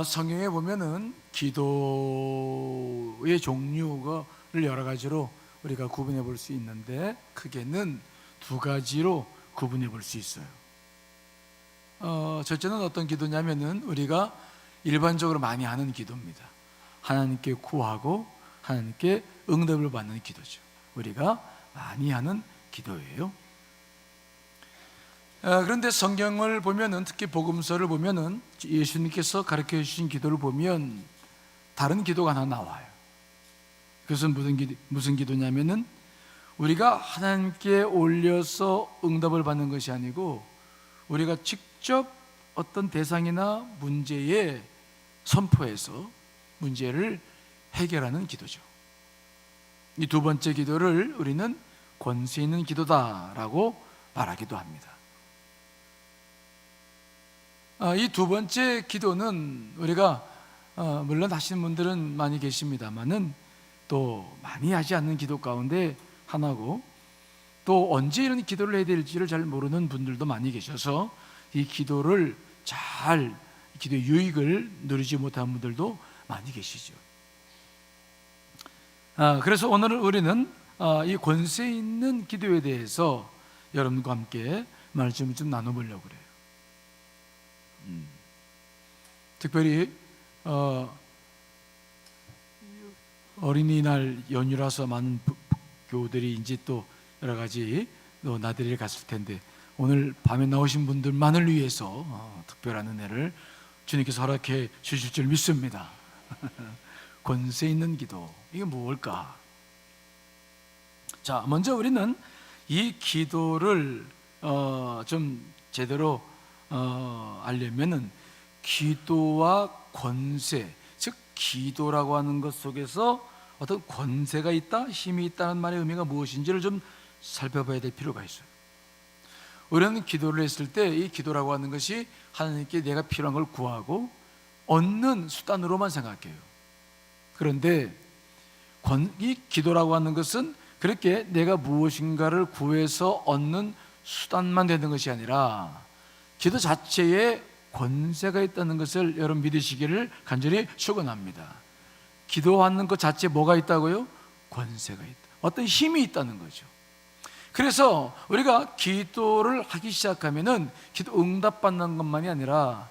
성경에 보면은 기도의 종류를 여러 가지로 우리가 구분해 볼 수 있는데, 크게는 두 가지로 구분해 볼 수 있어요. 첫째는 어떤 기도냐면은 우리가 일반적으로 많이 하는 기도입니다. 하나님께 구하고 하나님께 응답을 받는 기도죠. 우리가 많이 하는 기도예요. 그런데 성경을 보면은, 특히 복음서를 보면은 예수님께서 가르쳐 주신 기도를 보면 다른 기도가 하나 나와요. 그것은 무슨 기도냐면은 우리가 하나님께 올려서 응답을 받는 것이 아니고 우리가 직접 어떤 대상이나 문제에 선포해서 문제를 해결하는 기도죠. 이 두 번째 기도를 우리는 권세 있는 기도다라고 말하기도 합니다. 이 두 번째 기도는 우리가 물론 하시는 분들은 많이 계십니다만은 또 많이 하지 않는 기도 가운데 하나고, 또 언제 이런 기도를 해야 될지를 잘 모르는 분들도 많이 계셔서 이 기도의 유익을 누리지 못한 분들도 많이 계시죠. 그래서 오늘 우리는 이 권세 있는 기도에 대해서 여러분과 함께 말씀을 좀 나눠보려고 그래요. 특별히 어린이날 연휴라서 많은 교우들이 이제 또 여러 가지 나들이를 갔을 텐데, 오늘 밤에 나오신 분들만을 위해서 특별한 은혜를 주님께서 허락해 주실 줄 믿습니다. 권세 있는 기도, 이게 무엇일까? 자, 먼저 우리는 이 기도를 좀 제대로 알려면은 기도와 권세, 즉 기도라고 하는 것 속에서 어떤 권세가 있다, 힘이 있다는 말의 의미가 무엇인지를 좀 살펴봐야 될 필요가 있어요. 우리는 기도를 했을 때 이 기도라고 하는 것이 하나님께 내가 필요한 걸 구하고 얻는 수단으로만 생각해요. 그런데 이 기도라고 하는 것은 그렇게 내가 무엇인가를 구해서 얻는 수단만 되는 것이 아니라 기도 자체에 권세가 있다는 것을 여러분 믿으시기를 간절히 축원합니다. 기도하는 것 자체에 뭐가 있다고요? 권세가 있다. 어떤 힘이 있다는 거죠. 그래서 우리가 기도를 하기 시작하면은 기도 응답받는 것만이 아니라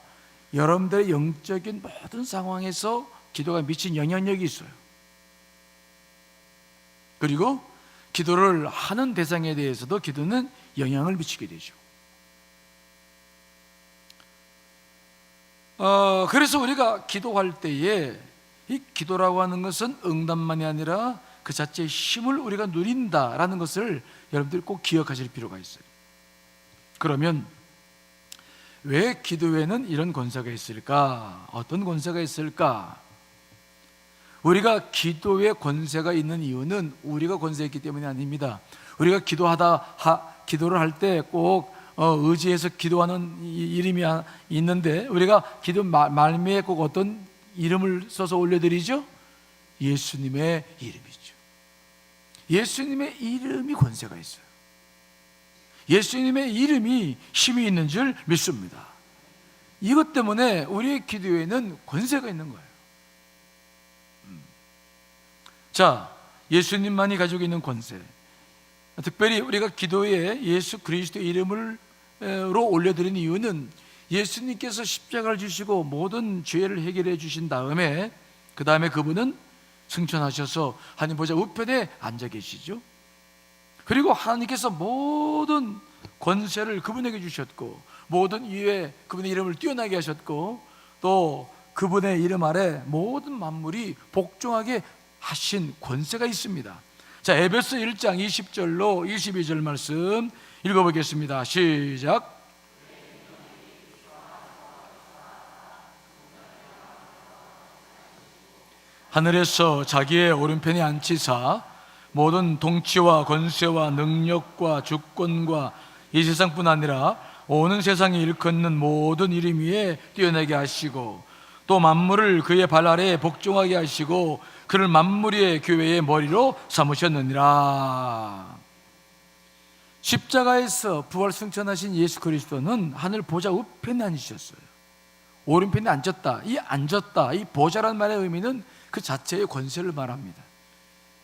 여러분들의 영적인 모든 상황에서 기도가 미친 영향력이 있어요. 그리고 기도를 하는 대상에 대해서도 기도는 영향을 미치게 되죠. 그래서 우리가 기도할 때에 이 기도라고 하는 것은 응답만이 아니라 그 자체의 힘을 우리가 누린다라는 것을 여러분들이 꼭 기억하실 필요가 있어요. 그러면 왜 기도에는 이런 권세가 있을까? 어떤 권세가 있을까? 우리가 기도에 권세가 있는 이유는 우리가 권세했기 때문이 아닙니다. 우리가 기도를 할 때 꼭 의지해서 기도하는 이름이 있는데, 우리가 기도 말미에 꼭 어떤 이름을 써서 올려드리죠? 예수님의 이름이죠. 예수님의 이름이 권세가 있어요. 예수님의 이름이 힘이 있는 줄 믿습니다. 이것 때문에 우리의 기도에는 권세가 있는 거예요. 자, 예수님만이 가지고 있는 권세, 특별히 우리가 기도에 예수 그리스도 이름으로 올려드리는 이유는 예수님께서 십자가를 주시고 모든 죄를 해결해 주신 다음에 그 다음에 그분은 승천하셔서 하나님 보좌 우편에 앉아 계시죠. 그리고 하나님께서 모든 권세를 그분에게 주셨고 모든 위에 그분의 이름을 뛰어나게 하셨고 또 그분의 이름 아래 모든 만물이 복종하게 하신 권세가 있습니다. 자, 에베소 1장 20절로 22절 말씀 읽어보겠습니다. 시작. 하늘에서 자기의 오른편에 앉히사 모든 통치와 권세와 능력과 주권과 이 세상뿐 아니라 오는 세상에 일컫는 모든 이름 위에 뛰어나게 하시고 또 만물을 그의 발 아래에 복종하게 하시고 그를 만물 위의 교회의 머리로 삼으셨느니라. 십자가에서 부활 승천하신 예수 그리스도는 하늘 보좌 우편에 앉으셨어요. 오른편에 앉았다. 이 앉았다, 이 보좌라는 말의 의미는 그 자체의 권세를 말합니다.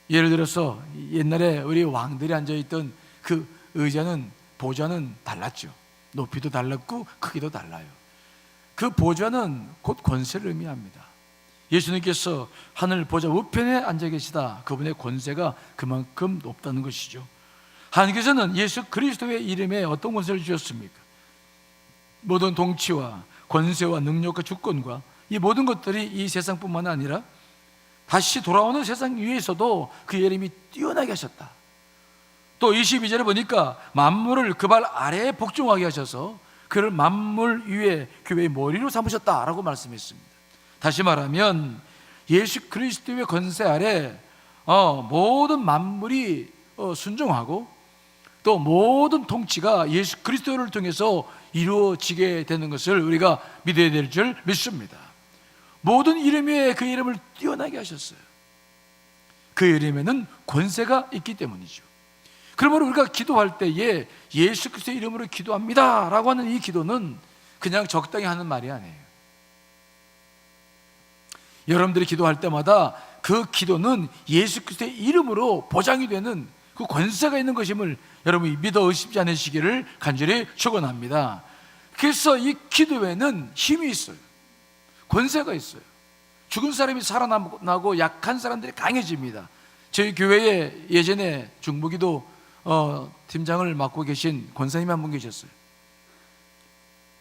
예를 들어서 옛날에 우리 왕들이 앉아있던 그 의자는, 보좌는 달랐죠. 높이도 달랐고 크기도 달라요. 그 보좌는 곧 권세를 의미합니다. 예수님께서 하늘 보좌 우편에 앉아 계시다. 그분의 권세가 그만큼 높다는 것이죠. 하나님께서는 예수 그리스도의 이름에 어떤 권세를 주셨습니까? 모든 통치와 권세와 능력과 주권과 이 모든 것들이 이 세상뿐만 아니라 다시 돌아오는 세상 위에서도 그 이름이 뛰어나게 하셨다. 또 22절에 보니까 만물을 그 발 아래에 복종하게 하셔서 그를 만물 위에 교회의 머리로 삼으셨다라고 말씀했습니다. 다시 말하면 예수 그리스도의 권세 아래 모든 만물이 순종하고 또 모든 통치가 예수 그리스도를 통해서 이루어지게 되는 것을 우리가 믿어야 될 줄 믿습니다. 모든 이름 위에 그 이름을 뛰어나게 하셨어요. 그 이름에는 권세가 있기 때문이죠. 그러므로 우리가 기도할 때에 예수 그리스도의 이름으로 기도합니다 라고 하는 이 기도는 그냥 적당히 하는 말이 아니에요. 여러분들이 기도할 때마다 그 기도는 예수 그리스도의 이름으로 보장이 되는 그 권세가 있는 것임을 여러분이 믿어 의심치 않으시기를 간절히 축원합니다. 그래서 이 기도에는 힘이 있어요. 권세가 있어요. 죽은 사람이 살아나고 약한 사람들이 강해집니다. 저희 교회에 예전에 중보기도 팀장을 맡고 계신 권사님이 한 분 계셨어요.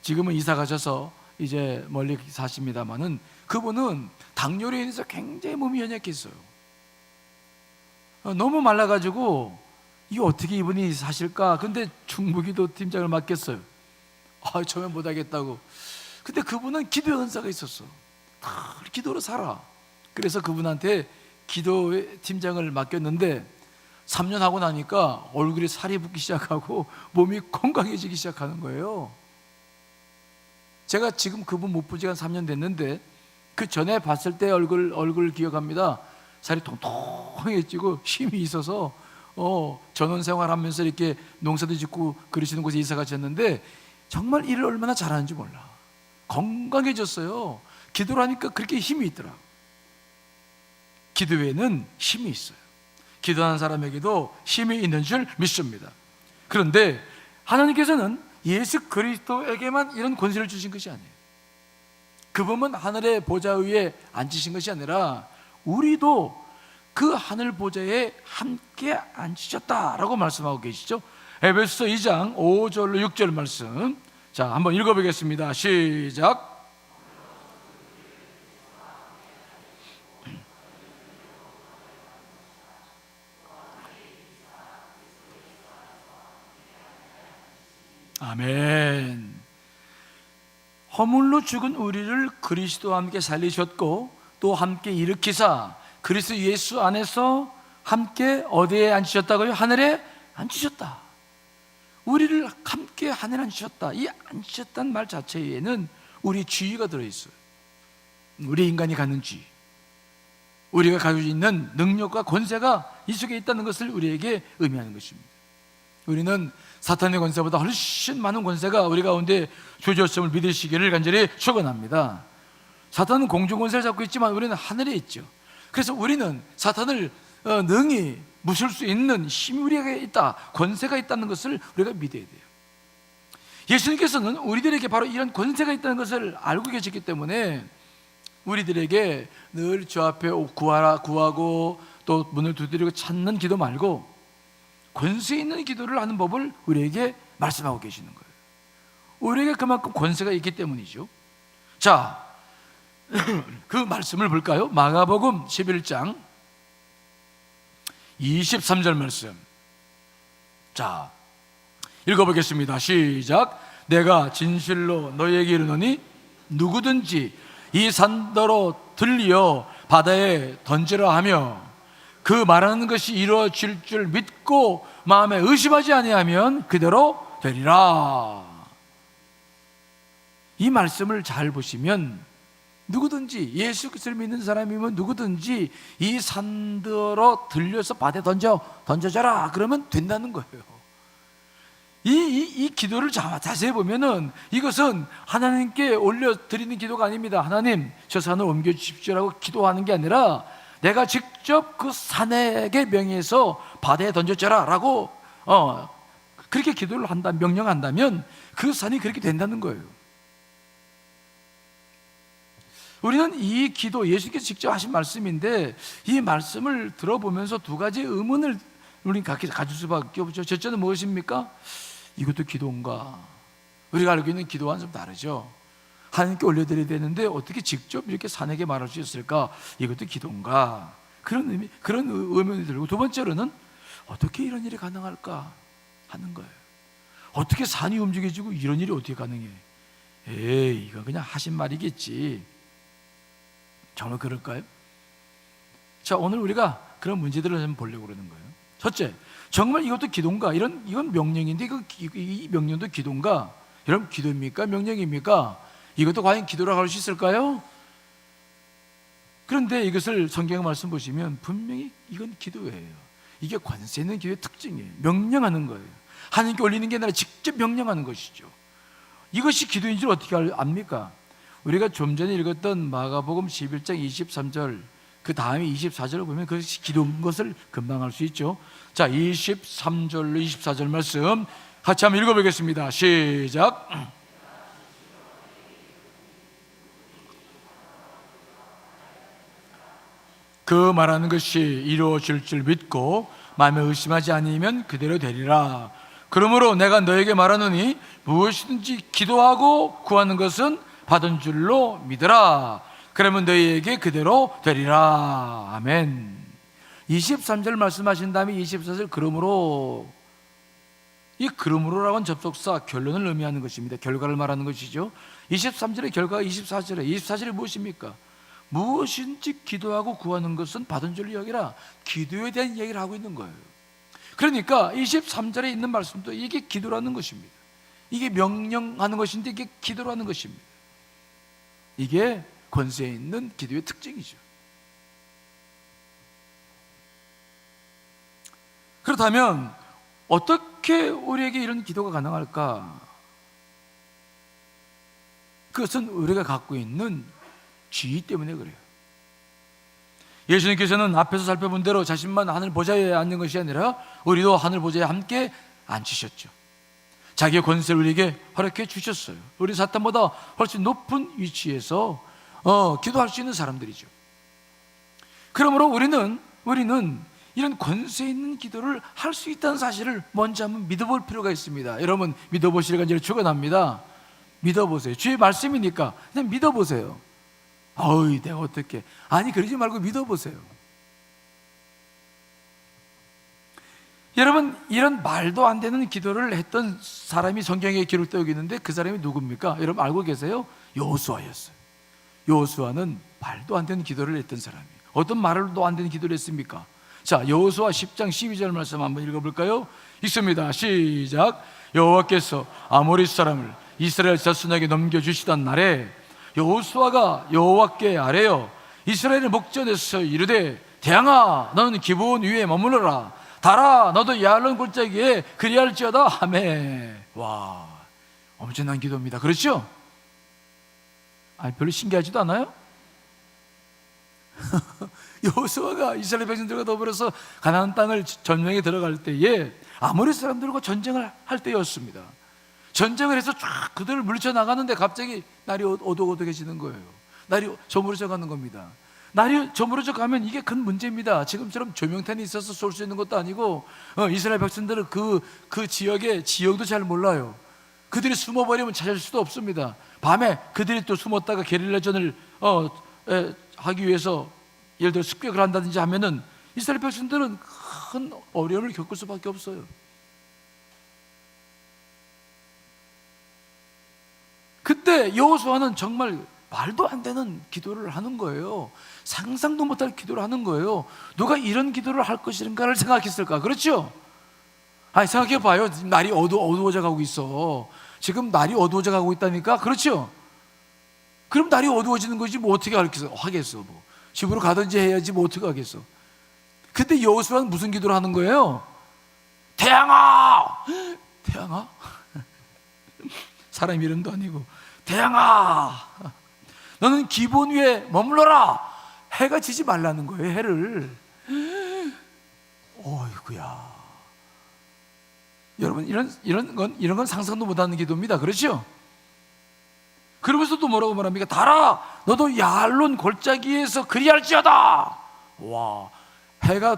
지금은 이사 가셔서 이제 멀리 사십니다만은 그분은 당뇨로 인해서 굉장히 몸이 연약했어요. 너무 말라가지고 이 어떻게 이분이 사실까? 근데 중보기도 팀장을 맡겼어요. 처음에 못하겠다고. 근데 그분은 기도의 은사가 있었어. 다 기도로 살아. 그래서 그분한테 기도 팀장을 맡겼는데 3년 하고 나니까 얼굴에 살이 붙기 시작하고 몸이 건강해지기 시작하는 거예요. 제가 지금 그분 못 본 지가 3년 됐는데 그 전에 봤을 때 얼굴 기억합니다. 살이 통통해지고 힘이 있어서 전원 생활하면서 이렇게 농사도 짓고 그러시는 곳에 이사 가셨는데 정말 일을 얼마나 잘하는지 몰라. 건강해졌어요. 기도를 하니까 그렇게 힘이 있더라. 기도에는 힘이 있어요. 기도하는 사람에게도 힘이 있는 줄 믿습니다. 그런데 하나님께서는 예수 그리스도에게만 이런 권세를 주신 것이 아니에요. 그분은 하늘의 보좌 위에 앉으신 것이 아니라 우리도 그 하늘 보좌에 함께 앉으셨다라고 말씀하고 계시죠. 에베소서 2장 5절로 6절 말씀, 자 한번 읽어보겠습니다. 시작. 아멘. 허물로 죽은 우리를 그리스도와 함께 살리셨고 또 함께 일으키사 그리스도 예수 안에서 함께 어디에 앉으셨다고요? 하늘에 앉으셨다. 우리를 함께 하늘에 앉으셨다. 이 앉으셨다는 말 자체에는 우리 지위가 들어있어요. 우리 인간이 갖는 지위, 우리가 가지고 있는 능력과 권세가 이 속에 있다는 것을 우리에게 의미하는 것입니다. 우리는 사탄의 권세보다 훨씬 많은 권세가 우리 가운데 주어졌음을 믿으시기를 간절히 축원합니다. 사탄은 공중 권세를 잡고 있지만 우리는 하늘에 있죠. 그래서 우리는 사탄을 능히 무실 수 있는 힘이 우리에게 있다, 권세가 있다는 것을 우리가 믿어야 돼요. 예수님께서는 우리들에게 바로 이런 권세가 있다는 것을 알고 계셨기 때문에 우리들에게 늘 주 앞에 구하고 또 문을 두드리고 찾는 기도 말고 권세 있는 기도를 하는 법을 우리에게 말씀하고 계시는 거예요. 우리에게 그만큼 권세가 있기 때문이죠. 자, 그 말씀을 볼까요? 마가복음 11장 23절 말씀, 자 읽어보겠습니다. 시작. 내가 진실로 너희에게 이르노니 누구든지 이 산더러 들려 바다에 던지라 하며 그 말하는 것이 이루어질 줄 믿고 마음에 의심하지 아니하면 그대로 되리라. 이 말씀을 잘 보시면 누구든지 예수 그리스도를 믿는 사람이면 누구든지 이 산더러 들려서 바다에 던져져라 그러면 된다는 거예요. 이 기도를 자세히 보면은 이것은 하나님께 올려드리는 기도가 아닙니다. 하나님, 저 산을 옮겨주십시오라고 기도하는 게 아니라 내가 직접 그 산에게 명해서 바다에 던져줘라 라고 그렇게 기도를 명령한다면 그 산이 그렇게 된다는 거예요. 우리는 이 기도, 예수님께서 직접 하신 말씀인데 이 말씀을 들어보면서 두 가지 의문을 우리는 가질 수밖에 없죠. 첫째는 무엇입니까? 이것도 기도인가? 우리가 알고 있는 기도와는 좀 다르죠. 하나님께 올려드려야 되는데 어떻게 직접 이렇게 산에게 말할 수 있을까? 이것도 기도인가? 그런 의문이 들고, 두 번째로는 어떻게 이런 일이 가능할까 하는 거예요. 어떻게 산이 움직여지고 이런 일이 어떻게 가능해? 에이, 이건 그냥 하신 말이겠지. 정말 그럴까요? 자, 오늘 우리가 그런 문제들을 좀 보려고 그러는 거예요. 첫째, 정말 이것도 기도인가? 이건 명령인데 이 명령도 기도인가? 여러분, 기도입니까? 명령입니까? 이것도 과연 기도라고 할 수 있을까요? 그런데 이것을 성경의 말씀 보시면 분명히 이건 기도예요. 이게 권세 있는 기도의 특징이에요. 명령하는 거예요. 하나님께 올리는 게 아니라 직접 명령하는 것이죠. 이것이 기도인 줄 어떻게 압니까? 우리가 좀 전에 읽었던 마가복음 11장 23절, 그 다음에 24절을 보면 그것이 기도인 것을 금방 알 수 있죠. 자, 23절로 24절 말씀 같이 한번 읽어보겠습니다. 시작. 그 말하는 것이 이루어질 줄 믿고 마음에 의심하지 아니면 그대로 되리라. 그러므로 내가 너에게 말하노니 무엇이든지 기도하고 구하는 것은 받은 줄로 믿으라. 그러면 너희에게 그대로 되리라. 아멘. 23절 말씀하신 다음에 24절 그러므로, 이 그러므로라고는 접속사 결론을 의미하는 것입니다. 결과를 말하는 것이죠. 23절의 결과가 24절이 무엇입니까? 무엇인지 기도하고 구하는 것은 받은 줄로 여기라. 기도에 대한 얘기를 하고 있는 거예요. 그러니까 23절에 있는 말씀도 이게 기도라는 것입니다. 이게 명령하는 것인데 이게 기도라는 것입니다. 이게 권세 있는 기도의 특징이죠. 그렇다면 어떻게 우리에게 이런 기도가 가능할까? 그것은 우리가 갖고 있는 지위 때문에 그래요. 예수님께서는 앞에서 살펴본 대로 자신만 하늘 보좌에 앉는 것이 아니라 우리도 하늘 보좌에 함께 앉히셨죠. 자기의 권세를 우리에게 허락해 주셨어요. 우리 사탄보다 훨씬 높은 위치에서 기도할 수 있는 사람들이죠. 그러므로 우리는 이런 권세 있는 기도를 할 수 있다는 사실을 먼저 한번 믿어볼 필요가 있습니다. 여러분, 믿어보시리가 이제 축원합니다. 믿어보세요. 주의 말씀이니까 그냥 믿어보세요. 어이, 내가 어떻게? 아니, 그러지 말고 믿어보세요. 여러분, 이런 말도 안 되는 기도를 했던 사람이 성경에 기록되어 있는데 그 사람이 누굽니까? 여러분 알고 계세요? 여호수아였어요. 여호수아는 말도 안 되는 기도를 했던 사람이에요. 어떤 말도 안 되는 기도를 했습니까? 자, 여호수아 10장 12절 말씀 한번 읽어볼까요? 읽습니다. 시작. 여호와께서 아모리 사람을 이스라엘 자손에게 넘겨주시던 날에 여호수아가 여호와께 아뢰어 이스라엘의 목전에서 이르되 대항아 너는 기브온 위에 머무르라. 달아 너도 야알론 골짜기에 그리할지어다. 아멘. 와, 엄청난 기도입니다. 그렇죠? 아니, 별로 신기하지도 않아요? 여호수아가 이스라엘 백성들과 더불어서 가나안 땅을 점령에 들어갈 때에 아모리 사람들과 전쟁을 할 때였습니다. 전쟁을 해서 쫙 그들을 물쳐 나가는데 갑자기 날이 어둑어둑해지는 거예요. 날이 저물어져 가는 겁니다. 날이 저물어져 가면 이게 큰 문제입니다. 지금처럼 조명탄이 있어서 쏠 수 있는 것도 아니고 이스라엘 백성들은 그 지역의 지형도 잘 몰라요. 그들이 숨어버리면 찾을 수도 없습니다. 밤에 그들이 또 숨었다가 게릴라전을 하기 위해서 예를 들어 습격을 한다든지 하면은 이스라엘 백성들은 큰 어려움을 겪을 수밖에 없어요. 그때 여호수아는 정말 말도 안 되는 기도를 하는 거예요. 상상도 못할 기도를 하는 거예요. 누가 이런 기도를 할 것인가를 생각했을까? 그렇죠? 아니, 생각해 봐요. 날이 어두워져 가고 있어. 지금 날이 어두워져 가고 있다니까? 그렇죠? 그럼 날이 어두워지는 거지 뭐 어떻게 하겠어? 뭐 집으로 가든지 해야지 뭐 어떻게 하겠어? 근데 여호수아는 무슨 기도를 하는 거예요? 태양아 태양아? 사람 이름도 아니고 태양아, 너는 기본 위에 머물러라. 해가 지지 말라는 거예요. 해를. 어이구야. 여러분, 이런 건 상상도 못하는 기도입니다. 그렇죠? 그러면서 또 뭐라고 말합니까? 달아, 너도 야알론 골짜기에서 그리할지어다. 와, 해가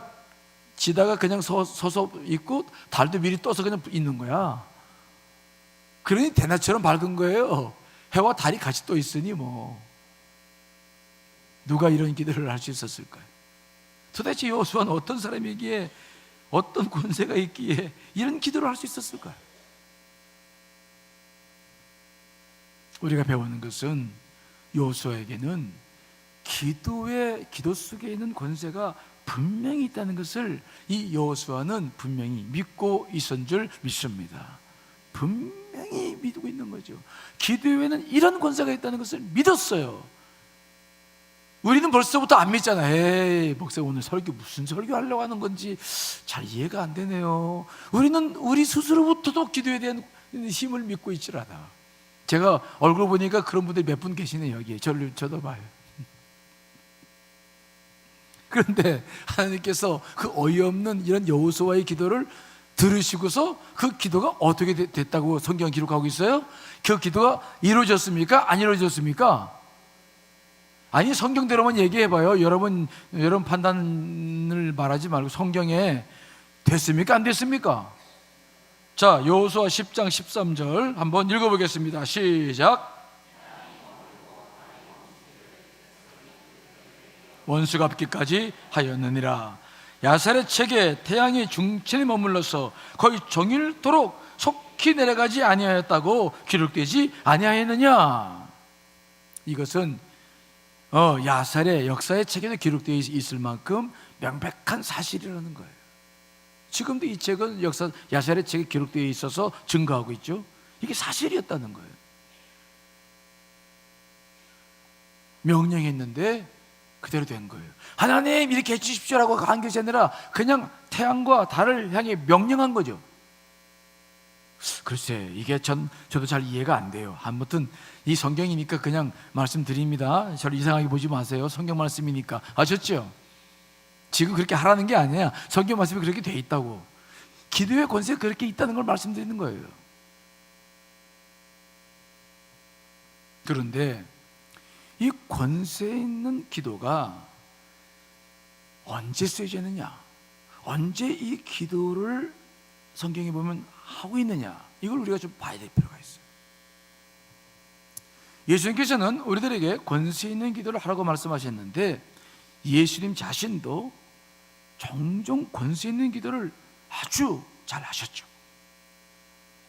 지다가 그냥 서서 있고 달도 미리 떠서 그냥 있는 거야. 그러니 대낮처럼 밝은 거예요. 해와 달이 같이 떠 있으니 뭐 누가 이런 기도를 할 수 있었을까요? 도대체 여호수아는 어떤 사람이기에, 어떤 권세가 있기에 이런 기도를 할 수 있었을까요? 우리가 배우는 것은 여호수아에게는 기도 속에 있는 권세가 분명히 있다는 것을 이 여호수아는 분명히 믿고 있었던 줄 믿습니다. 분명히 믿고 있는 거죠. 기도에는 이런 권세가 있다는 것을 믿었어요. 우리는 벌써부터 안 믿잖아요. 에이, 목사님 오늘 설교 무슨 설교 하려고 하는 건지 잘 이해가 안 되네요. 우리는 우리 스스로부터도 기도에 대한 힘을 믿고 있질 않아. 제가 얼굴 보니까 그런 분들이 몇 분 계시네요. 여기에 저도 봐요. 그런데 하나님께서 그 어이없는 이런 여호수아의 기도를 들으시고서 그 기도가 어떻게 됐다고 성경 기록하고 있어요? 그 기도가 이루어졌습니까? 안 이루어졌습니까? 아니, 성경대로만 얘기해봐요. 여러분 판단을 말하지 말고 성경에 됐습니까? 안 됐습니까? 자, 여호수아 10장 13절 한번 읽어보겠습니다. 시작. 원수 갚기까지 하였느니라. 야살의 책에 태양이 중천에 머물러서 거의 종일토록 속히 내려가지 아니하였다고 기록되지 아니하였느냐. 이것은 야살의 역사의 책에도 기록되어 있을 만큼 명백한 사실이라는 거예요. 지금도 이 책은 야살의 책에 기록되어 있어서 증거하고 있죠. 이게 사실이었다는 거예요. 명령했는데 그대로 된 거예요. 하나님 이렇게 해주십시오라고 한 것이 아니라 그냥 태양과 달을 향해 명령한 거죠. 글쎄, 이게 저도 잘 이해가 안 돼요. 아무튼 이 성경이니까 그냥 말씀드립니다. 저를 이상하게 보지 마세요. 성경 말씀이니까. 아셨죠? 지금 그렇게 하라는 게 아니야. 성경 말씀이 그렇게 돼 있다고. 기도의 권세가 그렇게 있다는 걸 말씀드리는 거예요. 그런데 이 권세 있는 기도가 언제 쓰여지느냐, 언제 이 기도를 성경에 보면 하고 있느냐, 이걸 우리가 좀 봐야 될 필요가 있어요. 예수님께서는 우리들에게 권세 있는 기도를 하라고 말씀하셨는데 예수님 자신도 종종 권세 있는 기도를 아주 잘 하셨죠.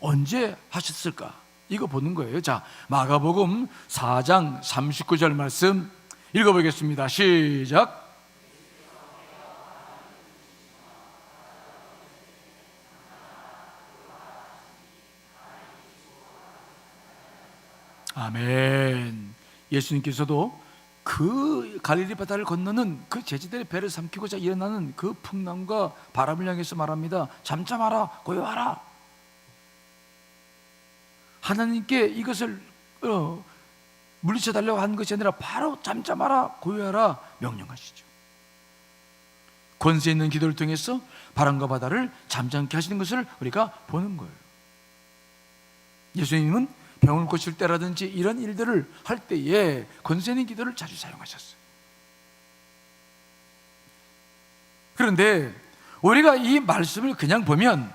언제 하셨을까? 이거 보는 거예요. 자, 마가복음 4장 39절 말씀 읽어보겠습니다. 시작. 아멘. 예수님께서도 그 갈릴리 바다를 건너는 그 제자들의 배를 삼키고자 일어나는 그 풍랑과 바람을 향해서 말합니다. 잠잠하라, 고요하라. 하나님께 이것을 물리쳐 달라고 한 것이 아니라 바로 잠잠하라, 고요하라 명령하시죠. 권세 있는 기도를 통해서 바람과 바다를 잠잠케 하시는 것을 우리가 보는 거예요. 예수님은 병을 고칠 때라든지 이런 일들을 할 때에 권세 있는 기도를 자주 사용하셨어요. 그런데 우리가 이 말씀을 그냥 보면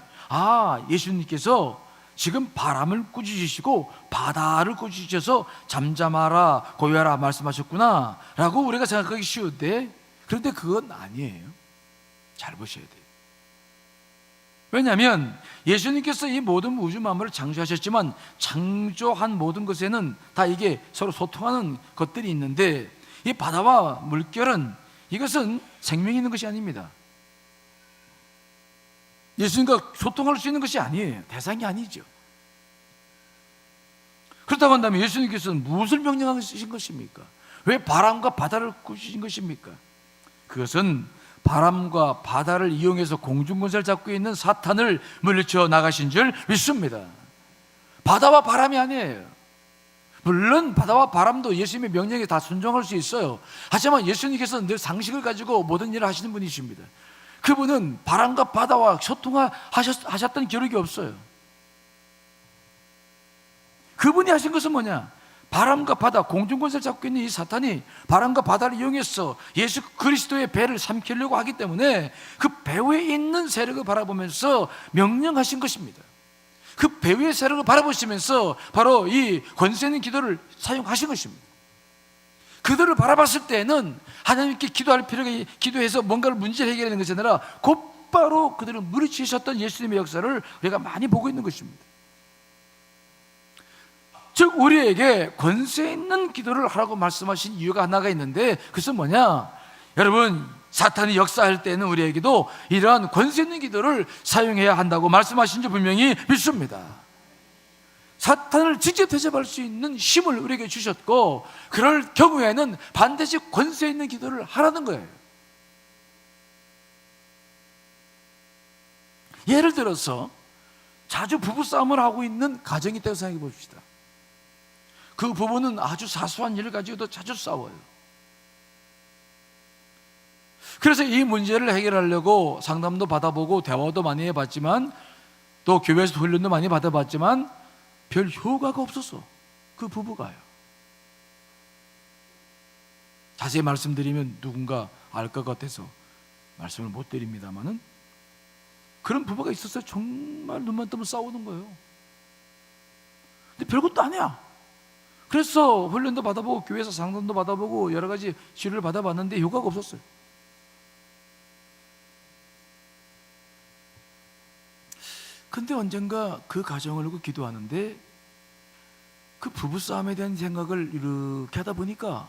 예수님께서 지금 바람을 꾸짖으시고 바다를 꾸짖으셔서 잠잠하라, 고요하라 말씀하셨구나 라고 우리가 생각하기 쉬운데, 그런데 그건 아니에요. 잘 보셔야 돼요. 왜냐하면 예수님께서 이 모든 우주 만물을 창조하셨지만 창조한 모든 것에는 다 이게 서로 소통하는 것들이 있는데, 이 바다와 물결은 이것은 생명이 있는 것이 아닙니다. 예수님과 소통할 수 있는 것이 아니에요. 대상이 아니죠. 그렇다고 한다면 예수님께서는 무엇을 명령하신 것입니까? 왜 바람과 바다를 꾸짖으신 것입니까? 그것은 바람과 바다를 이용해서 공중권세를 잡고 있는 사탄을 물리쳐 나가신 줄 믿습니다. 바다와 바람이 아니에요. 물론 바다와 바람도 예수님의 명령에 다 순종할 수 있어요. 하지만 예수님께서는 늘 상식을 가지고 모든 일을 하시는 분이십니다. 그분은 바람과 바다와 소통하셨던 기록이 없어요. 그분이 하신 것은 뭐냐? 바람과 바다, 공중권세를 잡고 있는 이 사탄이 바람과 바다를 이용해서 예수 그리스도의 배를 삼키려고 하기 때문에 그 배 위에 있는 세력을 바라보면서 명령하신 것입니다. 그 배 위의 세력을 바라보시면서 바로 이 권세 있는 기도를 사용하신 것입니다. 그들을 바라봤을 때는 하나님께 기도할 필요가, 기도해서 뭔가를 문제를 해결하는 것이 아니라 곧바로 그들을 물리치셨던 예수님의 역사를 우리가 많이 보고 있는 것입니다. 즉 우리에게 권세 있는 기도를 하라고 말씀하신 이유가 하나가 있는데, 그것은 뭐냐? 여러분, 사탄이 역사할 때는 우리에게도 이러한 권세 있는 기도를 사용해야 한다고 말씀하신 줄 분명히 믿습니다. 사탄을 직접 대접할 수 있는 힘을 우리에게 주셨고, 그럴 경우에는 반드시 권세 있는 기도를 하라는 거예요. 예를 들어서 자주 부부싸움을 하고 있는 가정이 있다고 생각해 봅시다. 그 부부는 아주 사소한 일을 가지고도 자주 싸워요. 그래서 이 문제를 해결하려고 상담도 받아보고 대화도 많이 해봤지만, 또 교회에서 훈련도 많이 받아봤지만 별 효과가 없었어. 그 부부가요. 자세히 말씀드리면 누군가 알 것 같아서 말씀을 못 드립니다만은 그런 부부가 있었어요. 정말 눈만 뜨면 싸우는 거예요. 근데 별것도 아니야. 그래서 훈련도 받아보고 교회에서 상담도 받아보고 여러 가지 치료를 받아봤는데 효과가 없었어요. 근데 언젠가 그 가정을 두고 기도하는데 그 부부싸움에 대한 생각을 이렇게 하다 보니까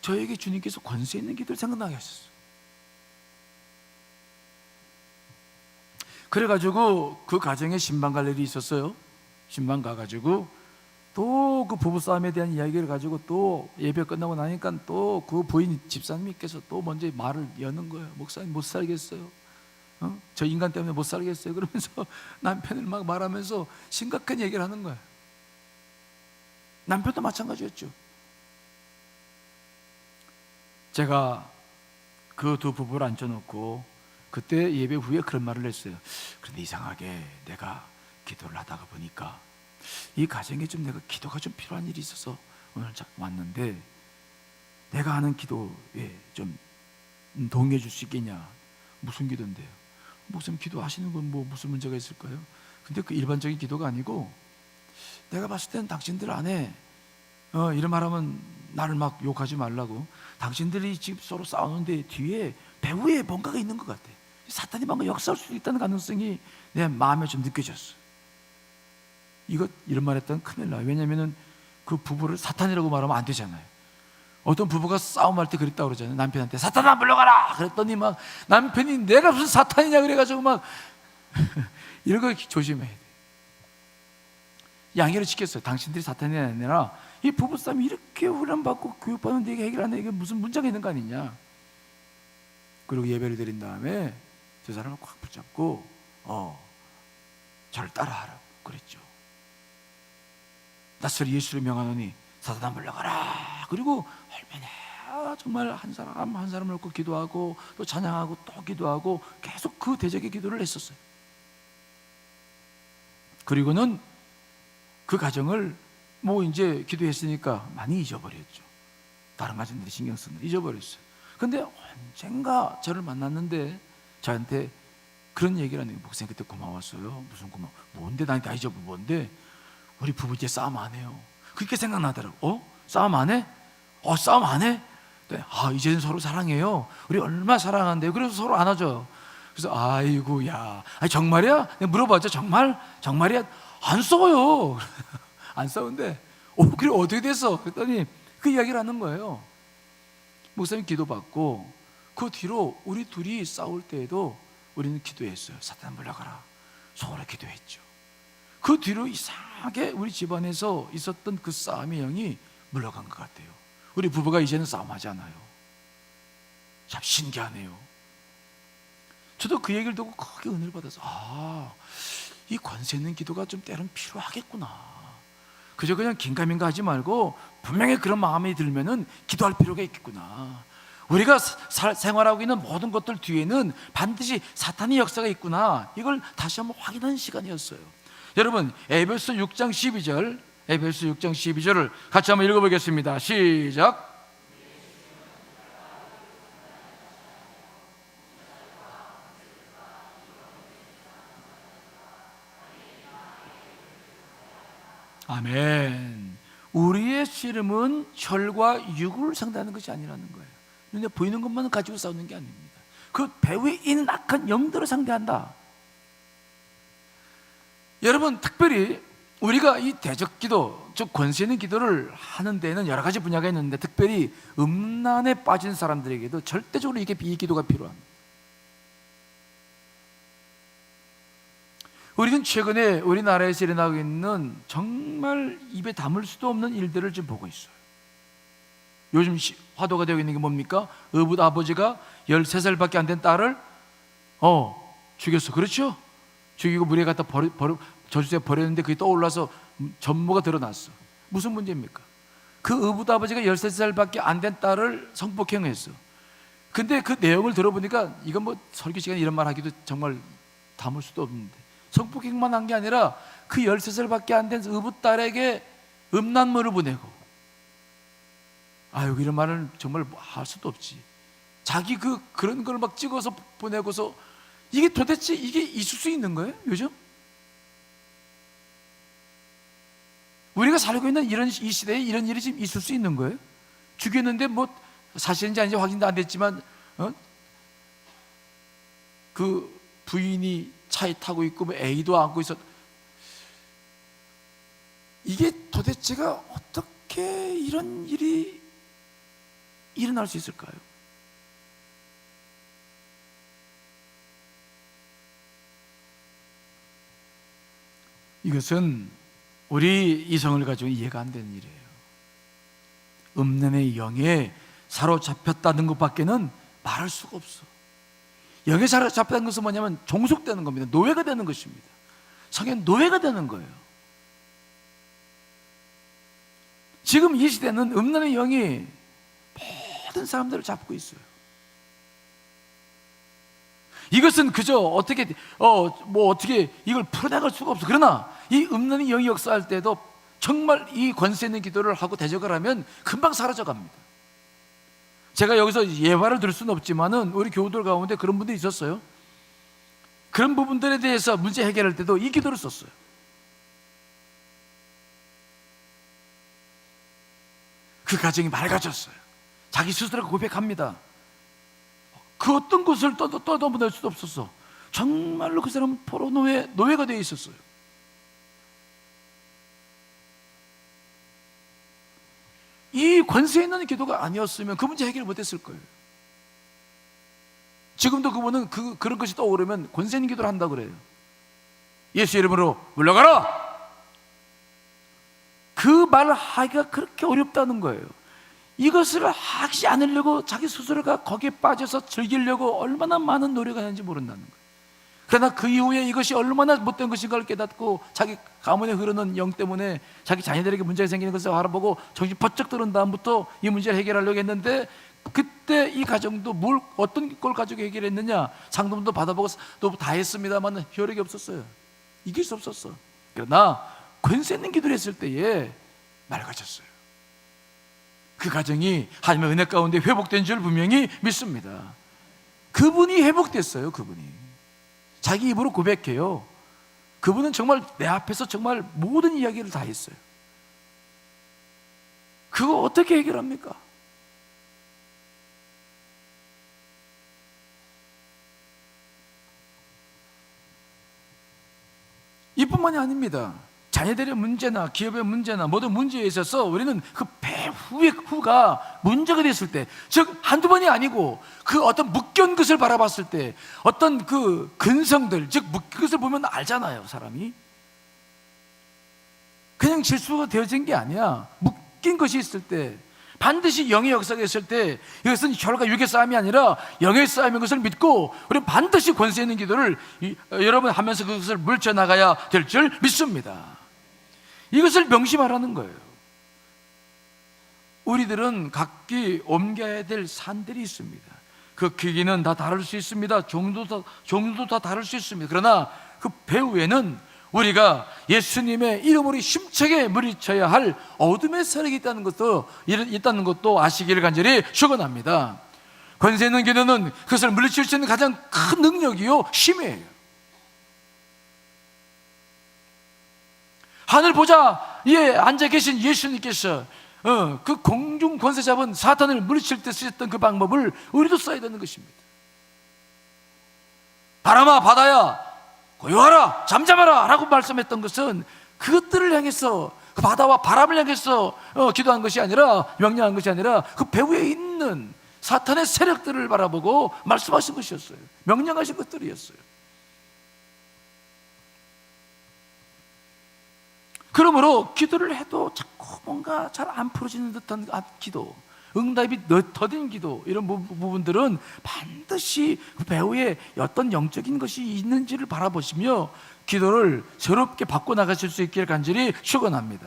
저에게 주님께서 권세 있는 기도를 생각나게 하셨어요. 그래가지고 그 가정에 신방 갈 일이 있었어요. 신방 가가지고 또 그 부부싸움에 대한 이야기를 가지고 또 예배 끝나고 나니까 또 그 부인 집사님께서 또 먼저 말을 여는 거예요. 목사님 못 살겠어요. 저 인간 때문에 못 살겠어요. 그러면서 남편을 막 말하면서 심각한 얘기를 하는 거예요. 남편도 마찬가지였죠. 제가 그 두 부부를 앉혀놓고 그때 예배 후에 그런 말을 했어요. 그런데 이상하게 내가 기도를 하다가 보니까 이 가정에 좀 내가 기도가 좀 필요한 일이 있어서 오늘 왔는데 내가 하는 기도에 좀 동의해 줄 수 있겠냐. 무슨 기도인데요? 목사님 기도하시는 건 뭐 무슨 문제가 있을까요? 근데 그 일반적인 기도가 아니고 내가 봤을 때는 당신들 안에 이런 말하면 나를 막 욕하지 말라고, 당신들이 지금 서로 싸우는데 뒤에 배후에 뭔가가 있는 것 같아. 사탄이 뭔가 역사할 수 있다는 가능성이 내 마음에 좀 느껴졌어. 이런 말 했다면 큰일 나요. 왜냐하면 그 부부를 사탄이라고 말하면 안 되잖아요. 어떤 부부가 싸움할 때 그랬다고 그러잖아요. 남편한테 사탄아 물러가라 그랬더니 막 남편이 내가 무슨 사탄이냐 그래가지고 막 이런 거 조심해야 돼. 양해를 시켰어요. 당신들이 사탄이 아니라 이 부부싸움이 이렇게 훈련받고 교육받는데 이게 해결 안 돼. 이게 무슨 문제가 있는 거 아니냐. 그리고 예배를 드린 다음에 저 사람을 꽉 붙잡고 저를 따라하라고 그랬죠. 낯설 예수를 명하노니 사탄아 물러가라. 그리고 얼마나 정말 한 사람 한 사람을 놓고 기도하고 또 찬양하고 또 기도하고 계속 그 대적의 기도를 했었어요. 그리고는 그 가정을 뭐 이제 기도했으니까 많이 잊어버렸죠. 다른 가정들이 신경 쓰는 잊어버렸어요. 근데 언젠가 저를 만났는데 저한테 그런 얘기를 하는 거예요. 목사님 그때 고마웠어요. 무슨 고마워? 뭔데 나한테 다 잊어버려. 뭔데? 우리 부부 이제 싸움 안 해요. 그렇게 생각나더라고. 싸움 안 해? 싸움 안 해? 이제는 서로 사랑해요. 우리 얼마나 사랑한대요. 그래서 서로 안아줘요. 그래서 아이고 야, 정말이야? 내가 물어봤죠. 정말이야? 안 싸워요. 안 싸우는데 그래 어떻게 됐어? 그랬더니 그 이야기를 하는 거예요. 목사님 기도받고 그 뒤로 우리 둘이 싸울 때에도 우리는 기도했어요. 사탄 물러가라. 서로 기도했죠. 그 뒤로 이상하게 우리 집안에서 있었던 그 싸움의 영이 물러간 것 같아요. 우리 부부가 이제는 싸움하지 않아요. 참 신기하네요. 저도 그 얘기를 듣고 크게 은혜를 받아서 이 권세 있는 기도가 좀 때론 필요하겠구나. 그저 그냥 긴가민가 하지 말고 분명히 그런 마음이 들면은 기도할 필요가 있겠구나. 우리가 생활하고 있는 모든 것들 뒤에는 반드시 사탄의 역사가 있구나. 이걸 다시 한번 확인하는 시간이었어요. 여러분, 에베소 6장 12절, 에베소 6장 12절을 같이 한번 읽어보겠습니다. 시작. 아멘. 우리의 씨름은 혈과 육을 상대하는 것이 아니라는 거예요. 눈에 보이는 것만 가지고 싸우는 게 아닙니다. 그 배후에 있는 악한 영들을 상대한다. 여러분, 특별히 우리가 이 대적기도, 즉 권세 있는 기도를 하는 데는 여러 가지 분야가 있는데, 특별히 음란에 빠진 사람들에게도 절대적으로 이 기도가 필요합니다. 우리는 최근에 우리나라에서 일어나고 있는 정말 입에 담을 수도 없는 일들을 좀 보고 있어요. 요즘 화두가 되고 있는 게 뭡니까? 어부 아버지가 13살밖에 안 된 딸을 죽였어. 그렇죠? 죽이고 물에 갖다 저수지에 버렸는데 그게 떠올라서 전모가 드러났어. 무슨 문제입니까? 그 어부 아버지가 13살밖에 안 된 딸을 성폭행했어. 근데 그 내용을 들어보니까 이건 뭐 설교 시간에 이런 말 하기도 정말 담을 수도 없는데, 성폭행만 한 게 아니라 그 13살밖에 안 된 어부딸에게 음란물을 보내고, 이런 말을 정말 할 수도 없지. 자기 그런 걸 막 찍어서 보내고서, 이게 도대체 이게 있을 수 있는 거예요? 요즘? 우리가 살고 있는 이 시대에 이런 일이 지금 있을 수 있는 거예요? 죽였는데 뭐 사실인지 아닌지 확인도 안 됐지만 그 부인이 차에 타고 있고 뭐 애도 안고 있었. 이게 도대체가 어떻게 이런 일이 일어날 수 있을까요? 이것은 우리 이성을 가지고 이해가 안 되는 일이에요. 음란의 영에 사로잡혔다는 것밖에는 말할 수가 없어. 영에 사로잡혔다는 것은 뭐냐면 종속되는 겁니다. 노예가 되는 것입니다. 성의 노예가 되는 거예요. 지금 이 시대는 음란의 영이 모든 사람들을 잡고 있어요. 이것은 그저 어떻게 이걸 풀어나갈 수가 없어. 그러나 이 음란의 영이 역사할 때도 정말 이 권세 있는 기도를 하고 대적을 하면 금방 사라져 갑니다. 제가 여기서 예화를 들 수는 없지만은 우리 교우들 가운데 그런 분들이 있었어요. 그런 부분들에 대해서 문제 해결할 때도 이 기도를 썼어요. 그 가정이 맑아졌어요. 자기 스스로가 고백합니다. 그 어떤 것을 떠넘어낼 수도 없었어. 정말로 그 사람은 포로 노예가 되어 있었어요. 이 권세 있는 기도가 아니었으면 그 문제 해결을 못했을 거예요. 지금도 그분은 그런 것이 떠오르면 권세 있는 기도를 한다고 그래요. 예수 이름으로 물러가라! 그 말을 하기가 그렇게 어렵다는 거예요. 이것을 하지 않으려고 자기 스스로가 거기에 빠져서 즐기려고 얼마나 많은 노력을 하는지 모른다는 거예요. 그러나 그 이후에 이것이 얼마나 못된 것인가를 깨닫고 자기 가문에 흐르는 영 때문에 자기 자녀들에게 문제가 생기는 것을 바라보고 정신 번쩍 들은 다음부터 이 문제를 해결하려고 했는데, 그때 이 가정도 어떤 걸 가지고 해결했느냐, 상담도 받아보고 또 다 했습니다만 효력이 없었어요. 이길 수 없었어. 그러나 권세 있는 기도를 했을 때에 맑아졌어요. 그 가정이 하나님의 은혜 가운데 회복된 줄 분명히 믿습니다. 그분이 회복됐어요. 그분이 자기 입으로 고백해요. 그분은 정말 내 앞에서 정말 모든 이야기를 다 했어요. 그거 어떻게 해결합니까? 이뿐만이 아닙니다. 자녀들의 문제나 기업의 문제나 모든 문제에 있어서 우리는 그 배후가 문제가 됐을 때, 즉 한두 번이 아니고 그 어떤 묶여온 것을 바라봤을 때, 어떤 그 근성들, 즉 묶인 것을 보면 알잖아요. 사람이 그냥 실수가 되어진 게 아니야. 묶인 것이 있을 때 반드시 영의 역사가 있을 때 이것은 혈과 육의 싸움이 아니라 영의 싸움인 것을 믿고 우리는 반드시 권세 있는 기도를 여러분 하면서 그것을 물쳐나가야 될 줄 믿습니다. 이것을 명심하라는 거예요. 우리들은 각기 옮겨야 될 산들이 있습니다. 그 크기는 다 다를 수 있습니다. 종류도 다 다를 수 있습니다. 그러나 그 배후에는 우리가 예수님의 이름으로 힘차게 물리쳐야 할 어둠의 세력이 있다는 것도 아시기를 간절히 축원합니다. 권세 있는 기도는 그것을 물리칠 수 있는 가장 큰 능력이요 힘이에요. 하늘 보좌에 앉아 계신 예수님께서 그 공중 권세 잡은 사탄을 물리칠 때 쓰셨던 그 방법을 우리도 써야 되는 것입니다. 바람아 바다야 고요하라 잠잠하라 라고 말씀했던 것은 그것들을 향해서 그 바다와 바람을 향해서 기도한 것이 아니라 명령한 것이 아니라 그 배후에 있는 사탄의 세력들을 바라보고 말씀하신 것이었어요. 명령하신 것들이었어요. 그러므로 기도를 해도 자꾸 뭔가 잘 안 풀어지는 듯한 기도, 응답이 더딘 기도, 이런 부분들은 반드시 그 배후에 어떤 영적인 것이 있는지를 바라보시며 기도를 새롭게 바꿔나가실 수 있기를 간절히 축원합니다.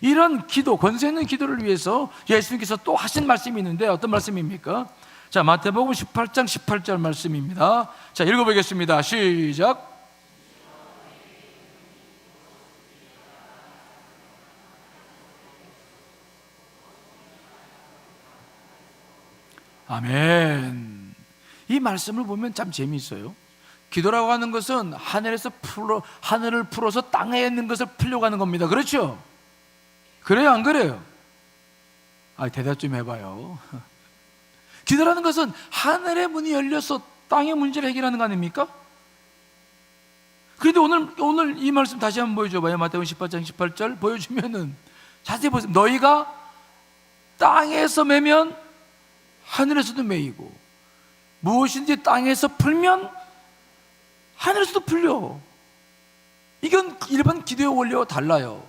이런 기도, 권세 있는 기도를 위해서 예수님께서 또 하신 말씀이 있는데 어떤 말씀입니까? 자, 마태복음 18장 18절 말씀입니다. 자, 읽어보겠습니다. 시작. 아멘. 이 말씀을 보면 참 재미있어요. 기도라고 하는 것은 하늘을 풀어서 땅에 있는 것을 풀려고 하는 겁니다. 그렇죠? 그래요, 안 그래요? 대답 좀 해봐요. 기도라는 것은 하늘의 문이 열려서 땅의 문제를 해결하는 거 아닙니까? 그런데 오늘 이 말씀 다시 한번 보여줘봐요. 마태복음 18장 18절 보여주면은 자세히 보세요. 너희가 땅에서 매면 하늘에서도 매이고 무엇인지 땅에서 풀면 하늘에서도 풀려. 이건 일반 기도의 원리와 달라요.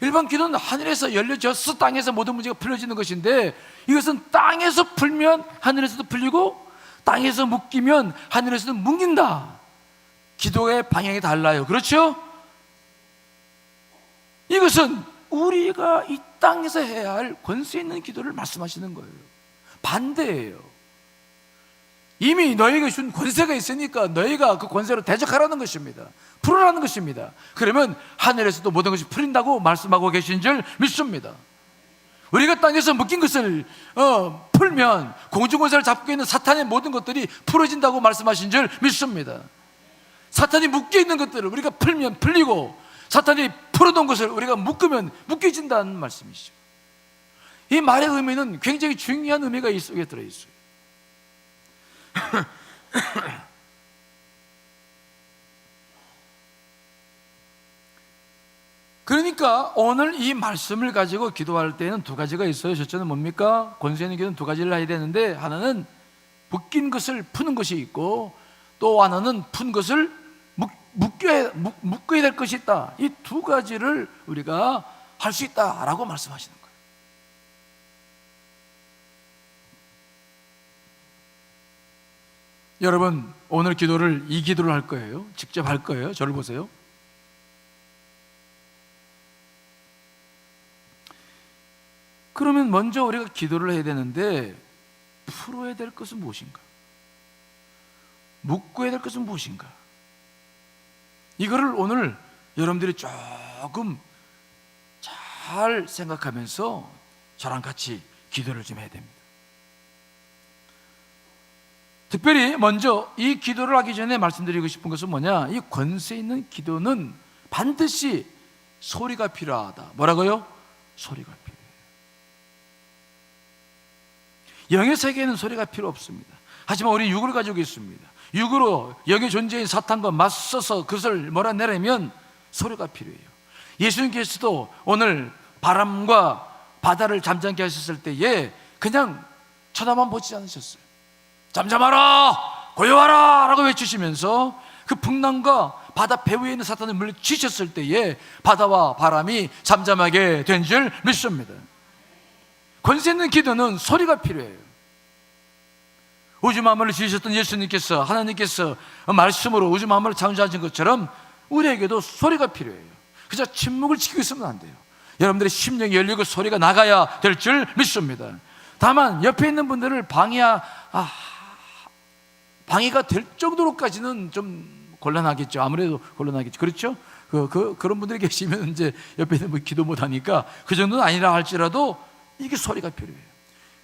일반 기도는 하늘에서 열려져서 땅에서 모든 문제가 풀려지는 것인데 이것은 땅에서 풀면 하늘에서도 풀리고 땅에서 묶이면 하늘에서도 묶인다. 기도의 방향이 달라요. 그렇죠? 이것은 우리가 이 땅에서 해야 할 권세 있는 기도를 말씀하시는 거예요. 반대예요. 이미 너희에게 준 권세가 있으니까 너희가 그 권세로 대적하라는 것입니다. 풀으라는 것입니다. 그러면 하늘에서도 모든 것이 풀린다고 말씀하고 계신 줄 믿습니다. 우리가 땅에서 묶인 것을 풀면 공중권세를 잡고 있는 사탄의 모든 것들이 풀어진다고 말씀하신 줄 믿습니다. 사탄이 묶여 있는 것들을 우리가 풀면 풀리고 사탄이 풀어놓은 것을 우리가 묶으면 묶여진다는 말씀이시죠. 이 말의 의미는 굉장히 중요한 의미가 이 속에 들어있어요. 그러니까 오늘 이 말씀을 가지고 기도할 때는 두 가지가 있어요. 첫째는 뭡니까? 권세 있는 기도는 두 가지를 해야 되는데 하나는 묶인 것을 푸는 것이 있고 또 하나는 푼 것을 묶어야 될 것이 있다. 이 두 가지를 우리가 할 수 있다라고 말씀하시는 거예요. 여러분 오늘 이 기도를 할 거예요. 직접 할 거예요. 저를 보세요. 그러면 먼저 우리가 기도를 해야 되는데 풀어야 될 것은 무엇인가? 묶어야 될 것은 무엇인가? 이거를 오늘 여러분들이 조금 잘 생각하면서 저랑 같이 기도를 좀 해야 됩니다. 특별히 먼저 이 기도를 하기 전에 말씀드리고 싶은 것은 뭐냐? 이 권세 있는 기도는 반드시 소리가 필요하다. 뭐라고요? 소리가 필요해요. 영의 세계에는 소리가 필요 없습니다. 하지만 우리 육을 가지고 있습니다. 육으로 영의 존재인 사탄과 맞서서 그것을 몰아내려면 소리가 필요해요. 예수님께서도 오늘 바람과 바다를 잠잠게 하셨을 때에 그냥 쳐다만 보지 않으셨어요. 잠잠하라 고요하라 라고 외치시면서 그 풍랑과 바다 배후에 있는 사탄을 물리치셨을 때에 바다와 바람이 잠잠하게 된 줄 믿습니다. 권세 있는 기도는 소리가 필요해요. 우주 만물을 지으셨던 예수님께서, 하나님께서 말씀으로 우주 만물을 창조하신 것처럼 우리에게도 소리가 필요해요. 그저 침묵을 지키고 있으면 안 돼요. 여러분들의 심령이 열리고 소리가 나가야 될 줄 믿습니다. 다만 옆에 있는 분들을 방해가 될 정도로까지는 좀 곤란하겠죠. 아무래도 곤란하겠죠. 그렇죠? 그런 분들이 계시면 이제 옆에 있는 분 기도 못하니까 그 정도는 아니라 할지라도 이게 소리가 필요해요.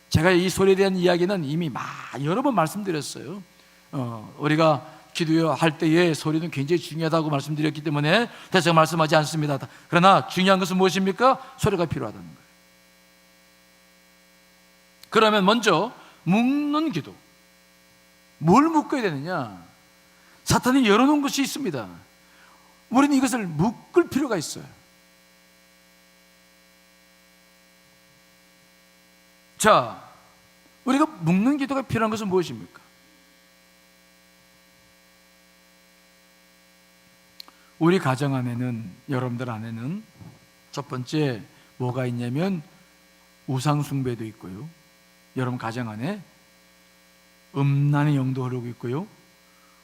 제가 이 소리에 대한 이야기는 이미 여러 번 말씀드렸어요. 우리가 기도할 때의 소리는 굉장히 중요하다고 말씀드렸기 때문에 대체로 말씀하지 않습니다. 그러나 중요한 것은 무엇입니까? 소리가 필요하다는 거예요. 그러면 먼저 묵는 기도. 뭘 묶어야 되느냐? 사탄이 열어놓은 것이 있습니다. 우리는 이것을 묶을 필요가 있어요. 자, 우리가 묶는 기도가 필요한 것은 무엇입니까? 우리 가정 안에는, 여러분들 안에는 첫 번째 뭐가 있냐면 우상 숭배도 있고요, 여러분 가정 안에 음란의 영도 흐르고 있고요,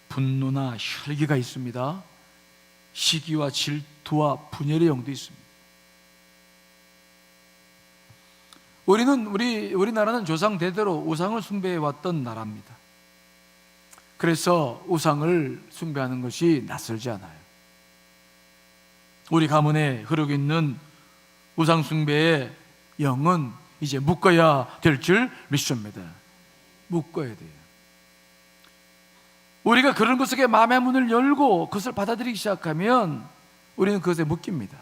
분노나 혈기가 있습니다. 시기와 질투와 분열의 영도 있습니다. 우리나라는 조상 대대로 우상을 숭배해 왔던 나라입니다. 그래서 우상을 숭배하는 것이 낯설지 않아요. 우리 가문에 흐르고 있는 우상 숭배의 영은 이제 묶어야 될 줄 믿습니다. 묶어야 돼요. 우리가 그런 것 속에 마음의 문을 열고 그것을 받아들이기 시작하면 우리는 그것에 묶입니다.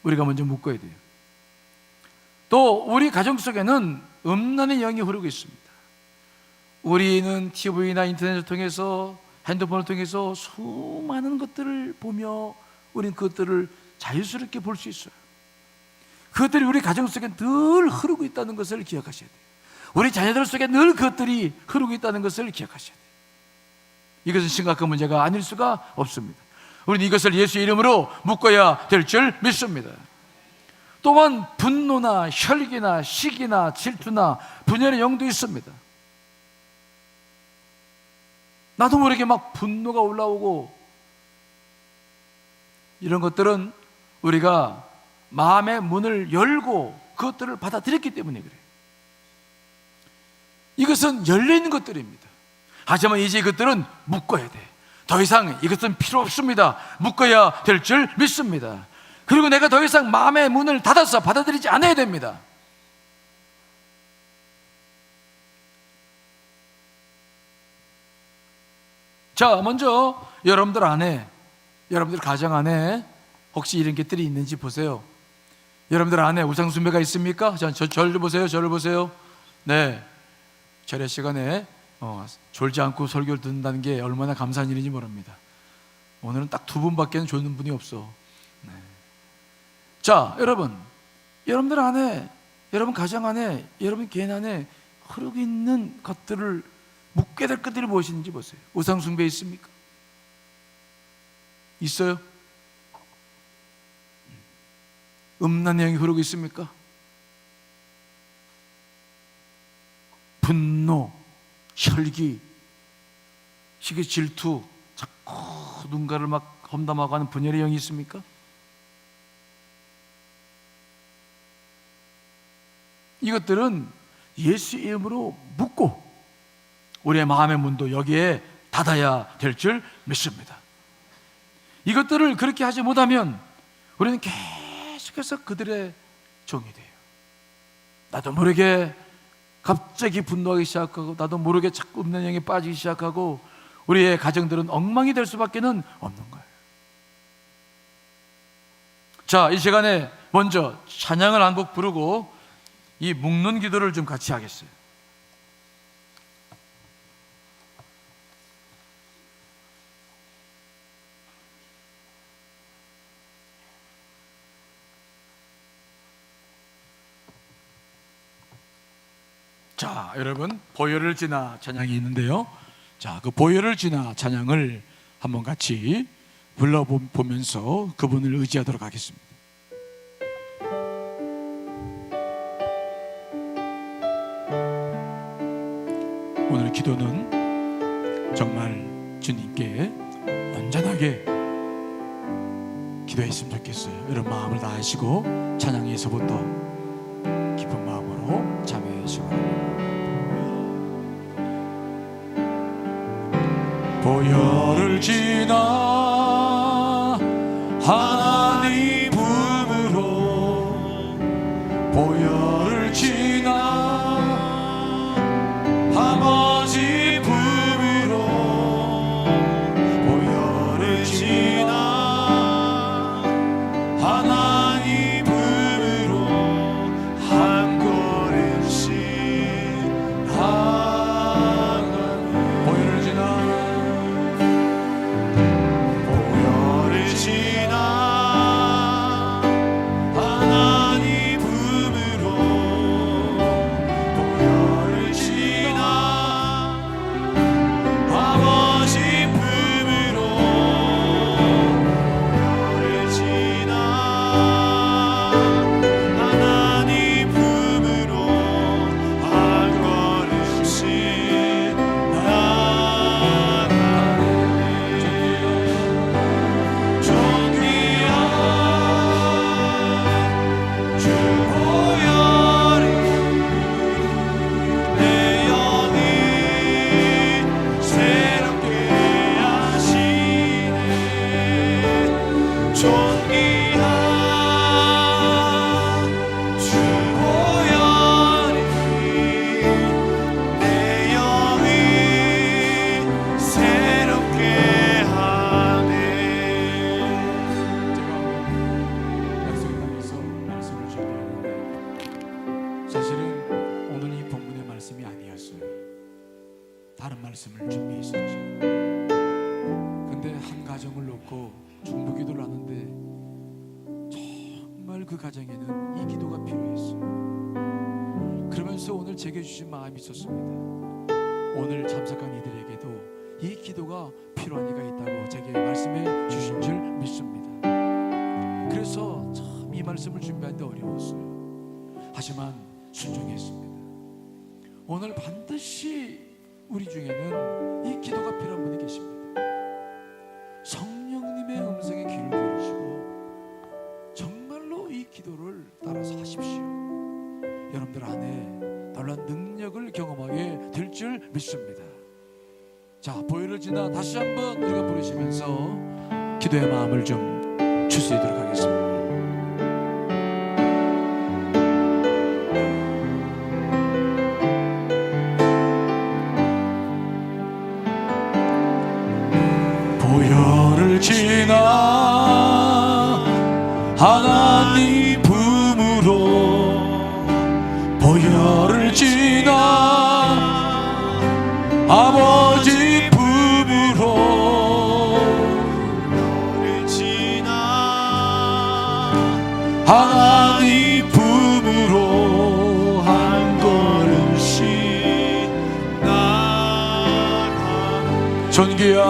우리가 먼저 묶어야 돼요. 또 우리 가정 속에는 음란의 영이 흐르고 있습니다. 우리는 TV나 인터넷을 통해서, 핸드폰을 통해서 수많은 것들을 보며 우리는 그것들을 자유스럽게 볼 수 있어요. 그것들이 우리 가정 속에 늘 흐르고 있다는 것을 기억하셔야 돼요. 우리 자녀들 속에 늘 그것들이 흐르고 있다는 것을 기억하셔야 돼요. 이것은 심각한 문제가 아닐 수가 없습니다. 우리는 이것을 예수의 이름으로 묶어야 될 줄 믿습니다. 또한 분노나 혈기나 시기나 질투나 분열의 영도 있습니다. 나도 모르게 막 분노가 올라오고, 이런 것들은 우리가 마음의 문을 열고 그것들을 받아들였기 때문에 그래요. 이것은 열려있는 것들입니다. 하지만 이제 이것들은 묶어야 돼. 더 이상 이것은 필요 없습니다. 묶어야 될 줄 믿습니다. 그리고 내가 더 이상 마음의 문을 닫아서 받아들이지 않아야 됩니다. 자, 먼저 여러분들 안에, 여러분들 가정 안에 혹시 이런 것들이 있는지 보세요. 여러분들 안에 우상 숭배가 있습니까? 저를 보세요. 저를 보세요. 네, 절의 시간에 졸지 않고 설교를 듣는다는 게 얼마나 감사한 일인지 모릅니다. 오늘은 딱 2분밖에 조는 분이 없어. 네. 자, 여러분들 안에, 여러분 가정 안에, 여러분 개인 안에 흐르고 있는 것들을 묶게 될 것들이 무엇인지 보세요. 우상 숭배 있습니까? 있어요? 음란의 영이 흐르고 있습니까? 분노, 혈기, 시기, 질투, 자꾸 누군가를 막 험담하고 하는 분열의 영이 있습니까? 이것들은 예수 이름으로 묶고 우리의 마음의 문도 여기에 닫아야 될 줄 믿습니다. 이것들을 그렇게 하지 못하면 우리는 계속해서 그들의 종이 돼요. 나도 모르게 갑자기 분노하기 시작하고, 나도 모르게 자꾸 음란 영에 빠지기 시작하고, 우리의 가정들은 엉망이 될 수밖에 없는 거예요. 자, 이 시간에 먼저 찬양을 한 곡 부르고 이 묶는 기도를 좀 같이 하겠어요. 자, 여러분, 보혈을 지나 찬양이 있는데요. 자, 그 보혈을 지나 찬양을 한번 같이 불러보면서 그분을 의지하도록 하겠습니다. 오늘 기도는 정말 주님께 온전하게 기도했으면 좋겠어요. 여러분 마음을 다하시고 찬양에서부터 깊은 마음으로 참여하시기 바랍니다. 보혈을 지나 하나님 품으로, 보혈을 지나 아버지 품으로, 보혈을 지나 하나님 품으로 한 걸음씩 나가네. 보혈을 지나 하나님 품으로, 보혈을 지나 아버지 품으로, 보혈을 지나 하나님 품으로 한 걸음씩 다른 말씀을 준비했었죠. 근데 한 가정을 놓고 중보기도를 하는데 정말 그 가정에는 이 기도가 필요했어요. 그러면서 오늘 제게 주신 마음이 있었습니다. 오늘 참석한 이들에게도 이 기도가 필요한 이가 있다고 제게 말씀해 주신 줄 믿습니다. 그래서 참 이 말씀을 준비하는데 어려웠어요. 하지만 순종했습니다. 오늘 반드시 우리 중에는 이 기도가 필요한 분이 계십니다. 성령님의 음성에 귀를 기울이시고 정말로 이 기도를 따라서 하십시오. 여러분들 안에 놀라운 능력을 경험하게 될 줄 믿습니다. 자, 보혈을 지나 다시 한번 우리가 부르시면서 기도의 마음을 좀 주시도록 하겠습니다. 보혈을 지나 하나님 품으로, 보혈을 지나 아버지 품으로, 보혈을 지나 하나님 품으로 한 걸음씩 나가. 존귀한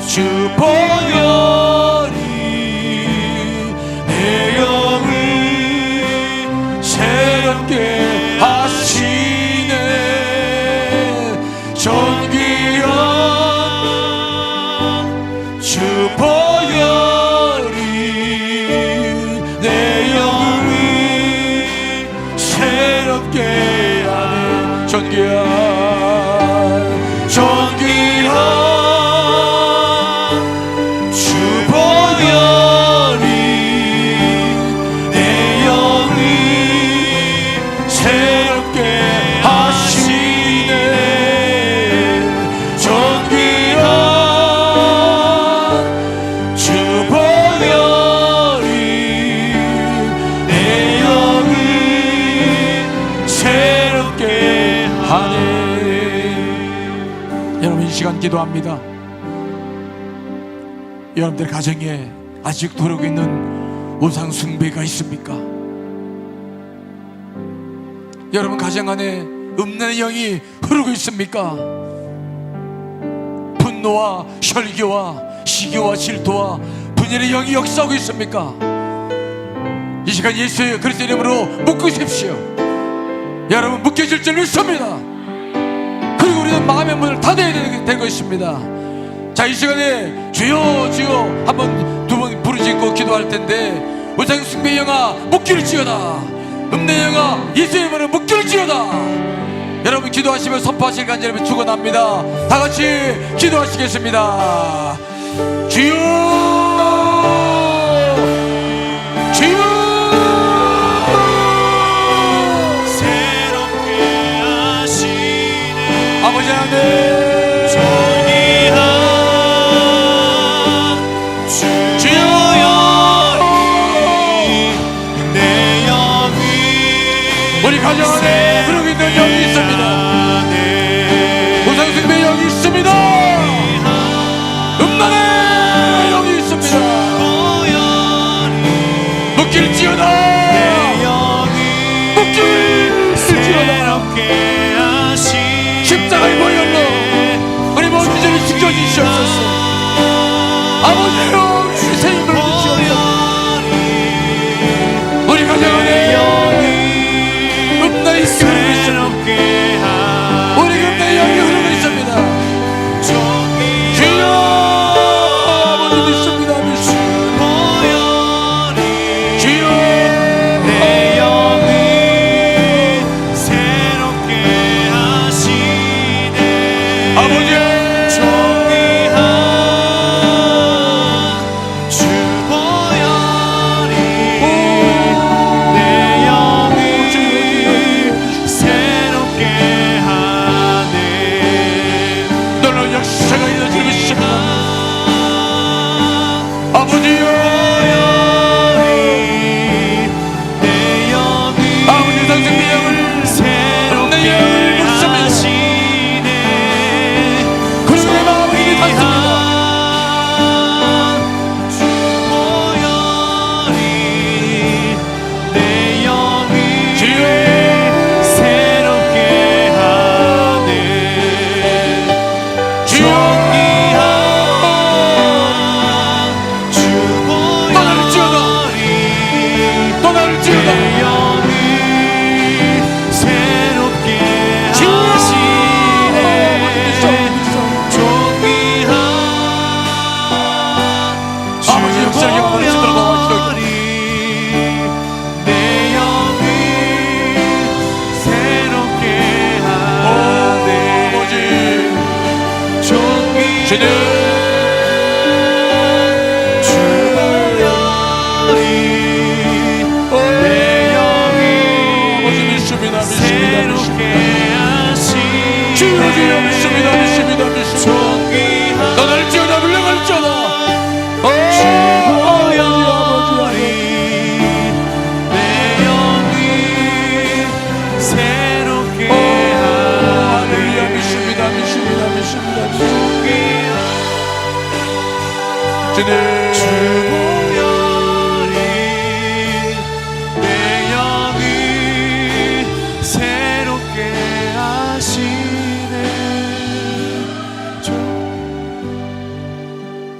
주 보혈이 내 영을 새롭게 하시네. 존귀한 주 보혈이 내 영을 새롭게 하네. 존귀한 주 보혈이 내 영을 새롭게 하시네. 존귀한 주 보혈이 내 영을 새롭게 하네. 여러분, 이 시간 기도합니다. 여러분들 가정에 아직 돌아오고 있는 우상 숭배가 있습니까? 여러분 가정 안에 음란의 영이 흐르고 있습니까? 분노와 혈기와 시기와 질투와 분열의 영이 역사하고 있습니까? 이 시간 예수 그리스도 이름으로 묶으십시오. 여러분 묶여질 줄 믿습니다. 그리고 우리는 마음의 문을 닫아야 되는 것입니다. 자, 이 시간에 주여 주여 한번 두 번 부르짖고 기도할 텐데, 우상 숭배 영아 묶일지어다, 음내 영아 예수의 이름으로 묶일지어다. 여러분 기도하시면 선포하실 간절함이 축원합니다. 다 같이 기도하시겠습니다. 주여 주여 새롭게 하시네. 아버지 하나님 우리 가정 안에 그러고 있는 영이 있습니다. 우상 숭배 영이 있습니다. 음란의 영이 있습니다. 묶일지어다, 묶일지어다. 십자가의 보혈로 우리 모든 죄를 지켜주시옵소서. 아버지여 우리 새 힘을 주시옵소서. 우리 가정 안에 음란의 영이 흐르고 있습니다. 우리 음란의 영이 흐르고 있습니다. 주여 아버지 믿습니다. 주여 내 영이 새롭게 하시네. 아버지 존귀한 주 보혈이 내 영이 새롭게 하네. 너는 역사가 이루어지고 있습니다. 아버지여 내 영이 아버지 당신의 영을 새롭게 하시네. 그리고 내 마음을 이미 닫습니다. 보혈이 내 영이 주여 새롭게 하네. 주여 주 보혈이 또 나를 지어다 내 영이 새롭게 주여 하시네. 존귀한 아버지 역사를 경험하는 주들어 도와주시옵소서. 내 영이 새롭게 하네. 아버지 존귀한 주님 주 보혈이 내 영이 아버지 믿습니다. 새롭게 하시네. 주여 주여 믿습니다. 존귀한 너 나를 지어다 물러갈 지어다. 주 보혈이 내 영이 새롭게 할렐루야 하네. 믿습니다. 주님 주 보혈이 내 영이 새롭게 하시네.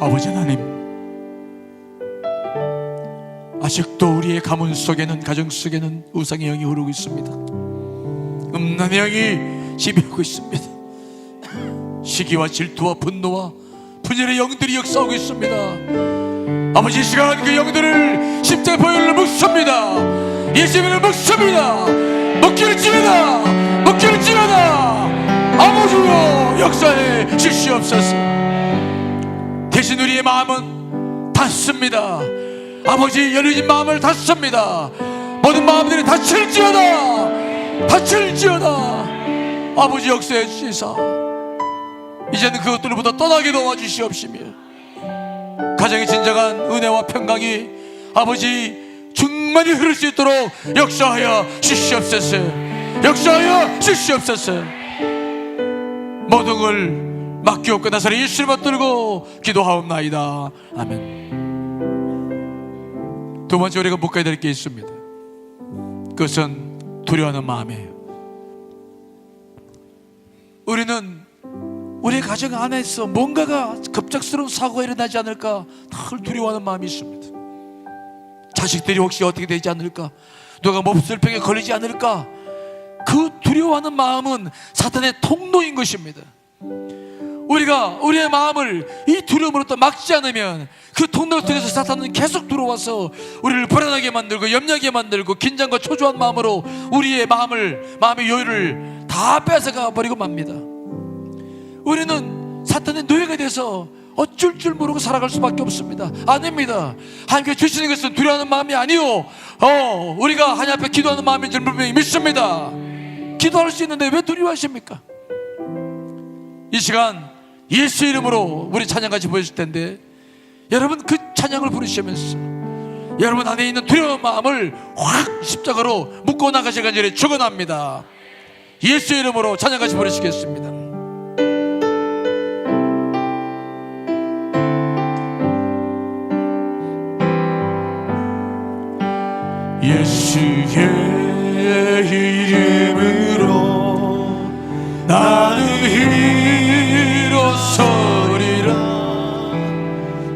아버지 하나님, 아직도 우리의 가문 속에는, 가정 속에는 우상의 영이 흐르고 있습니다. 음란의 영이 지배하고 있습니다. 시기와 질투와 분노와 분열의 영들이 역사하고 있습니다. 아버지, 이 시간 그 영들을 십자가 보혈로 묶습니다. 예수님을 묶습니다. 묶일지어다. 아버지여 역사에 주시옵소서. 대신 우리의 마음은 닫습니다. 아버지, 열려진 마음을 닫습니다. 모든 마음들이 닫힐지어다. 아버지 역사해 주시사 이제는 그것들로부터 떠나게 도와주시옵시며, 가정의 진정한 은혜와 평강이 아버지 충만히 흐를 수 있도록 역사하여 주시옵소서. 모든 걸 맡기옵고 나서 예수를 받들고 기도하옵나이다. 아멘. 두 번째 우리가 묵과야 될 게 있습니다. 그것은 두려워하는 마음이에요. 우리는 우리 가정 안에서 뭔가가 급작스러운 사고가 일어나지 않을까 늘 두려워하는 마음이 있습니다. 자식들이 혹시 어떻게 되지 않을까, 누가 몹쓸병에 걸리지 않을까, 그 두려워하는 마음은 사탄의 통로인 것입니다. 우리가 우리의 마음을 이 두려움으로부터 막지 않으면 그 통로를 통해서 사탄은 계속 들어와서 우리를 불안하게 만들고 염려하게 만들고 긴장과 초조한 마음으로 우리의 마음의 여유를 다 뺏어가 버리고 맙니다. 우리는 사탄의 노예가 돼서 어쩔 줄 모르고 살아갈 수밖에 없습니다. 아닙니다. 하나님께 주시는 것은 두려워하는 마음이 아니요, 우리가 하나님 앞에 기도하는 마음인 줄 분명히 믿습니다. 기도할 수 있는데 왜 두려워하십니까? 이 시간 예수 이름으로 우리 찬양 같이 보여줄 텐데, 여러분 그 찬양을 부르시면서 여러분 안에 있는 두려운 마음을 확 십자가로 묶고 나가실 간절히 축원합니다. 예수 이름으로 찬양 같이 부르시겠습니다. 예수의 이름으로 나는 일어서리라.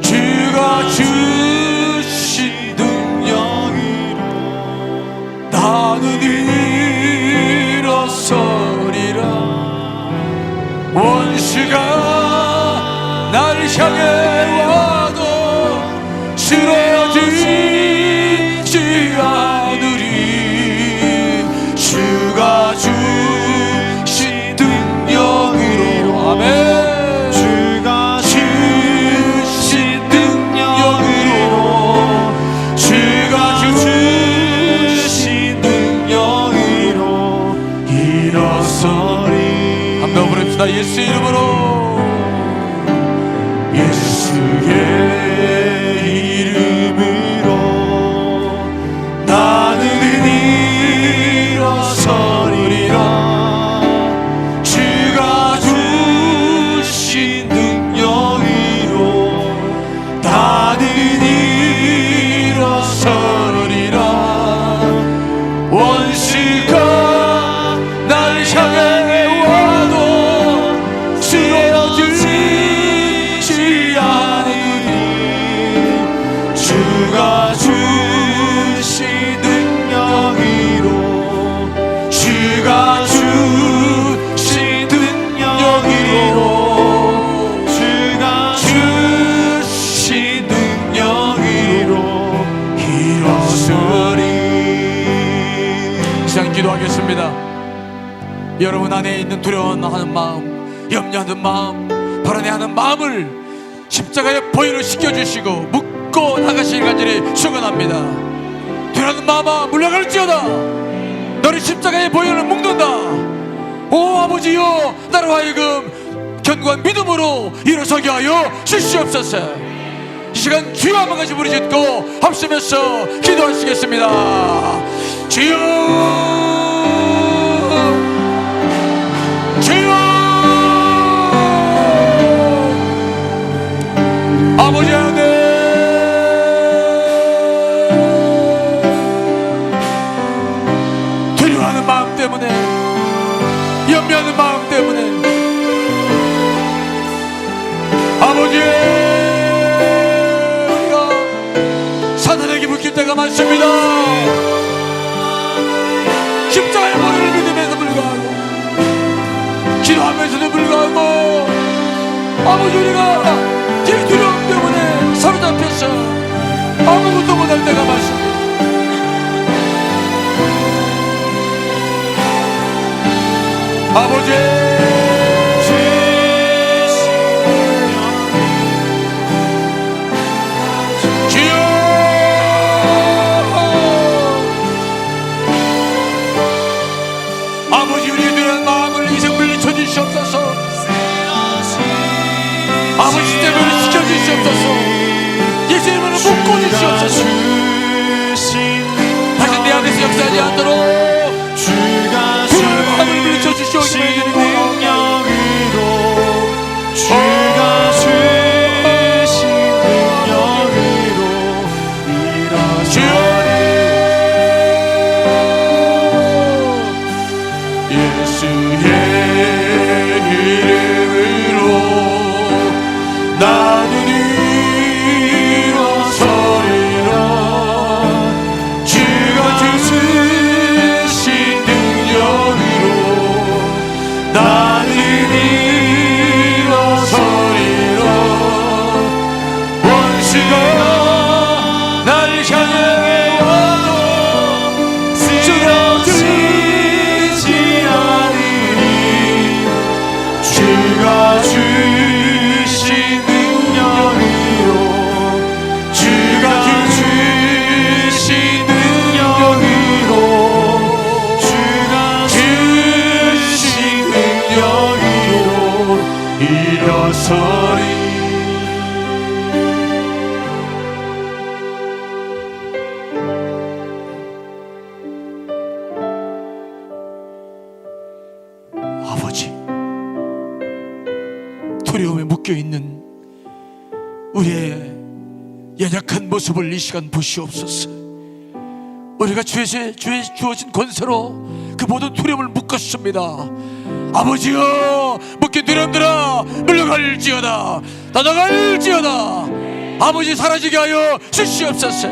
주가 주신 능력으로 나는 일어서리라. 원수가 날 향해 와도 쓰러지지 않으리. 주가 주신 능력으로, 아멘. 주가 주신 능력으로, 주가 주신 능력으로 일어서리. 한번 부릅시다. 예수 이름으로. 예수의 이름으로 나는 일어서리라. 주가 주신 능력으로 나는 일어서리라. 원수가 날 향해 와도 쓰러지지 않으리. 주가 주신 능력으로, 주가 주신 능력으로, 주가 주신 능력으로 일어서리. 시작 기도하겠습니다. 여러분 안에 있는 두려워하는 마음, 염려하는 마음, 불안해하는 마음을 십자가에 보혈을 씻겨주시고 묶고 나가시길 간절히 축원합니다. 두려워하는 마음아 물러갈지어다. 너를 십자가에 보혈을 묶는다. 오 아버지여, 나로 하여금 견고한 믿음으로 일어서게 하여 주시옵소서. 이 시간 주여 한번 같이 부르짖고 합심해서 기도하시겠습니다. 주여, 주여. 아버지 하나님, 두려워하는 마음 때문에, 염려하는 마음 때문에 아버지, 우리가 사탄에게 묶일 때가 많습니다. 십자가의 머리를 믿음에도 불구하고, 기도하면서도 불구하고, 아버지 우리가 이 두려움 때문에 사로잡혀서 아무것도 못할 때가 많습니다. 아버지, 주여, 아버지 우리의 두려운 마음을 이제 물리쳐 주시옵소서. 아버지 때문에 지켜주시옵소서. 예수 이름으로 묶고 주시옵소서. 다시 내 안에서 역사하지 않도록 두려운 마음을 물리쳐 주시옵소서. 주가 주신 능력으로 일어서리. 예수의 이름으로 나는 일어서리라. 소리 아버지, 두려움에 묶여있는 우리의 연약한 모습을 이 시간 보시옵소서. 우리가 주의 주어진 권세로 그 모든 두려움을 묶었습니다. 아버지여, 묶인 두려움들아 물러갈지어다, 떠나갈지어다. 아버지, 사라지게 하여 주시옵소서.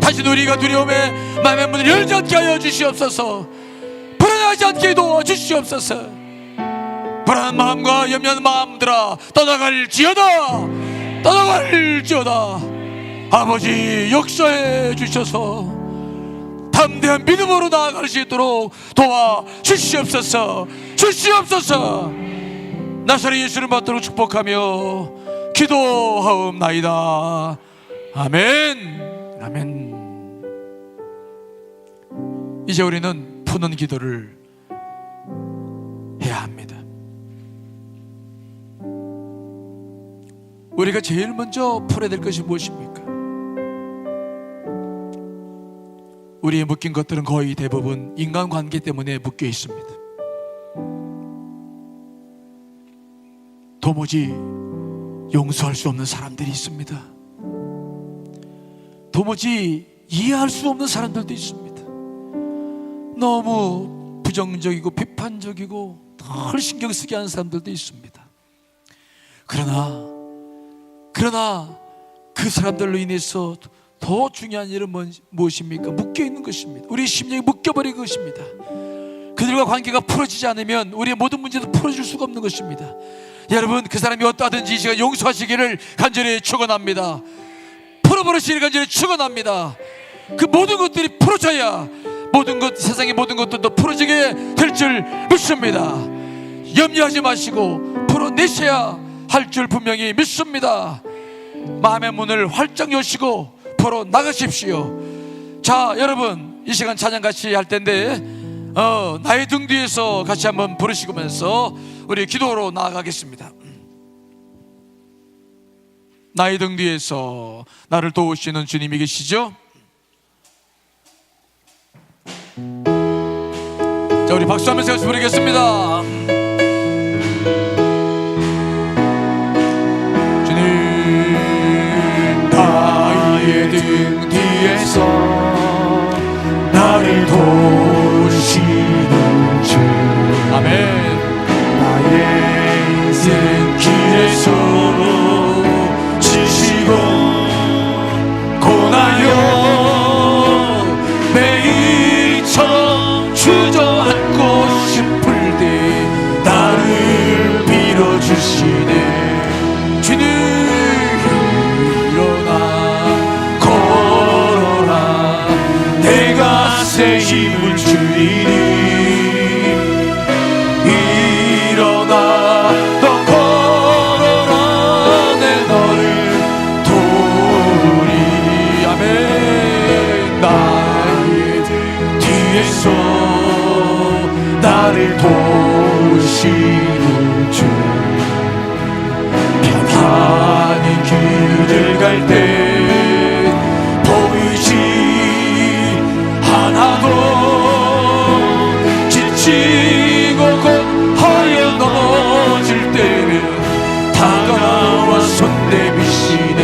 다시 우리가 두려움에 마음의 문을 열지 않게 하여 주시옵소서. 불안하지 않게 도와 주시옵소서. 불안한 마음과 염려하는 마음들아 떠나갈지어다, 떠나갈지어다. 아버지, 역사해 주셔서 담대한 믿음으로 나아갈 수 있도록 도와 주시옵소서. 주시옵소서. 나사렛 예수를 받도록 축복하며 기도하옵나이다. 아멘. 아멘. 이제 우리는 푸는 기도를 해야 합니다. 우리가 제일 먼저 풀어야 될 것이 무엇입니까? 우리의 묶인 것들은 거의 대부분 인간관계 때문에 묶여 있습니다. 도무지 용서할 수 없는 사람들이 있습니다. 도무지 이해할 수 없는 사람들도 있습니다. 너무 부정적이고 비판적이고 덜 신경 쓰게 하는 사람들도 있습니다. 그러나 그 사람들로 인해서 더 중요한 일은 무엇입니까? 묶여있는 것입니다. 우리의 심령이 묶여버린 것입니다. 그들과 관계가 풀어지지 않으면 우리의 모든 문제도 풀어줄 수가 없는 것입니다. 여러분, 그 사람이 어떠하든지 이 시간 용서하시기를 간절히 축원합니다. 풀어버리시기를 간절히 축원합니다. 그 모든 것들이 풀어져야 세상의 모든 것들도 풀어지게 될 줄 믿습니다. 염려하지 마시고 풀어내셔야 할 줄 분명히 믿습니다. 마음의 문을 활짝 여시고 풀어 나가십시오. 자, 여러분, 이 시간 찬양 같이 할 텐데 나의 등 뒤에서 같이 한번 부르시면서 우리 기도로 나아가겠습니다. 나의 등 뒤에서 나를 도우시는 주님이 계시죠? 자, 우리 박수하면서 같이 부르겠습니다. 주님, 나의 등 뒤에서 나를 도우시는 주. 아멘. 나의 인생 길에서 지시고 고나여 매일처럼 주저앉고 싶을 때 나를 밀어주시네. 주님, 일어나 걸어라, 내가 새 힘을 주리니. 일어나 너 걸어라, 내 너를 도우리. 아멘. 나의 뒤에서 나를 도우시는 주. 편안히 길을 갈 때 보이지 않아도 지치고 곧하여 넘어질 때는 다가와 손 내미시네.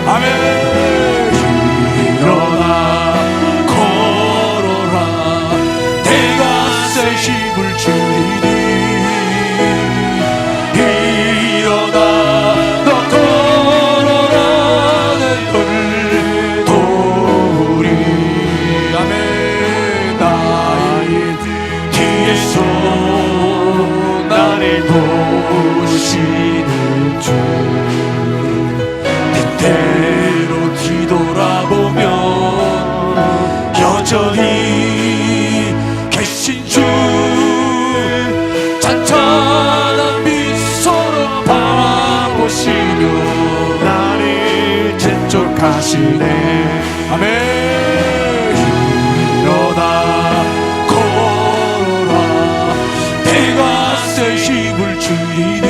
아멘. 일어나 걸어라, 내가 새 힘을 주리니. 일어나 너 걸어라, 내 너를 도우리. 아멘. 나의 뒤에서 나를 도우시는 주. 때때로 뒤돌아보면 여전히 계신 주. 찬찬한 미소로 바라보시며 나를 재촉하시네. 아멘. 일어나 걸어라, 내가 새 힘을 주리니.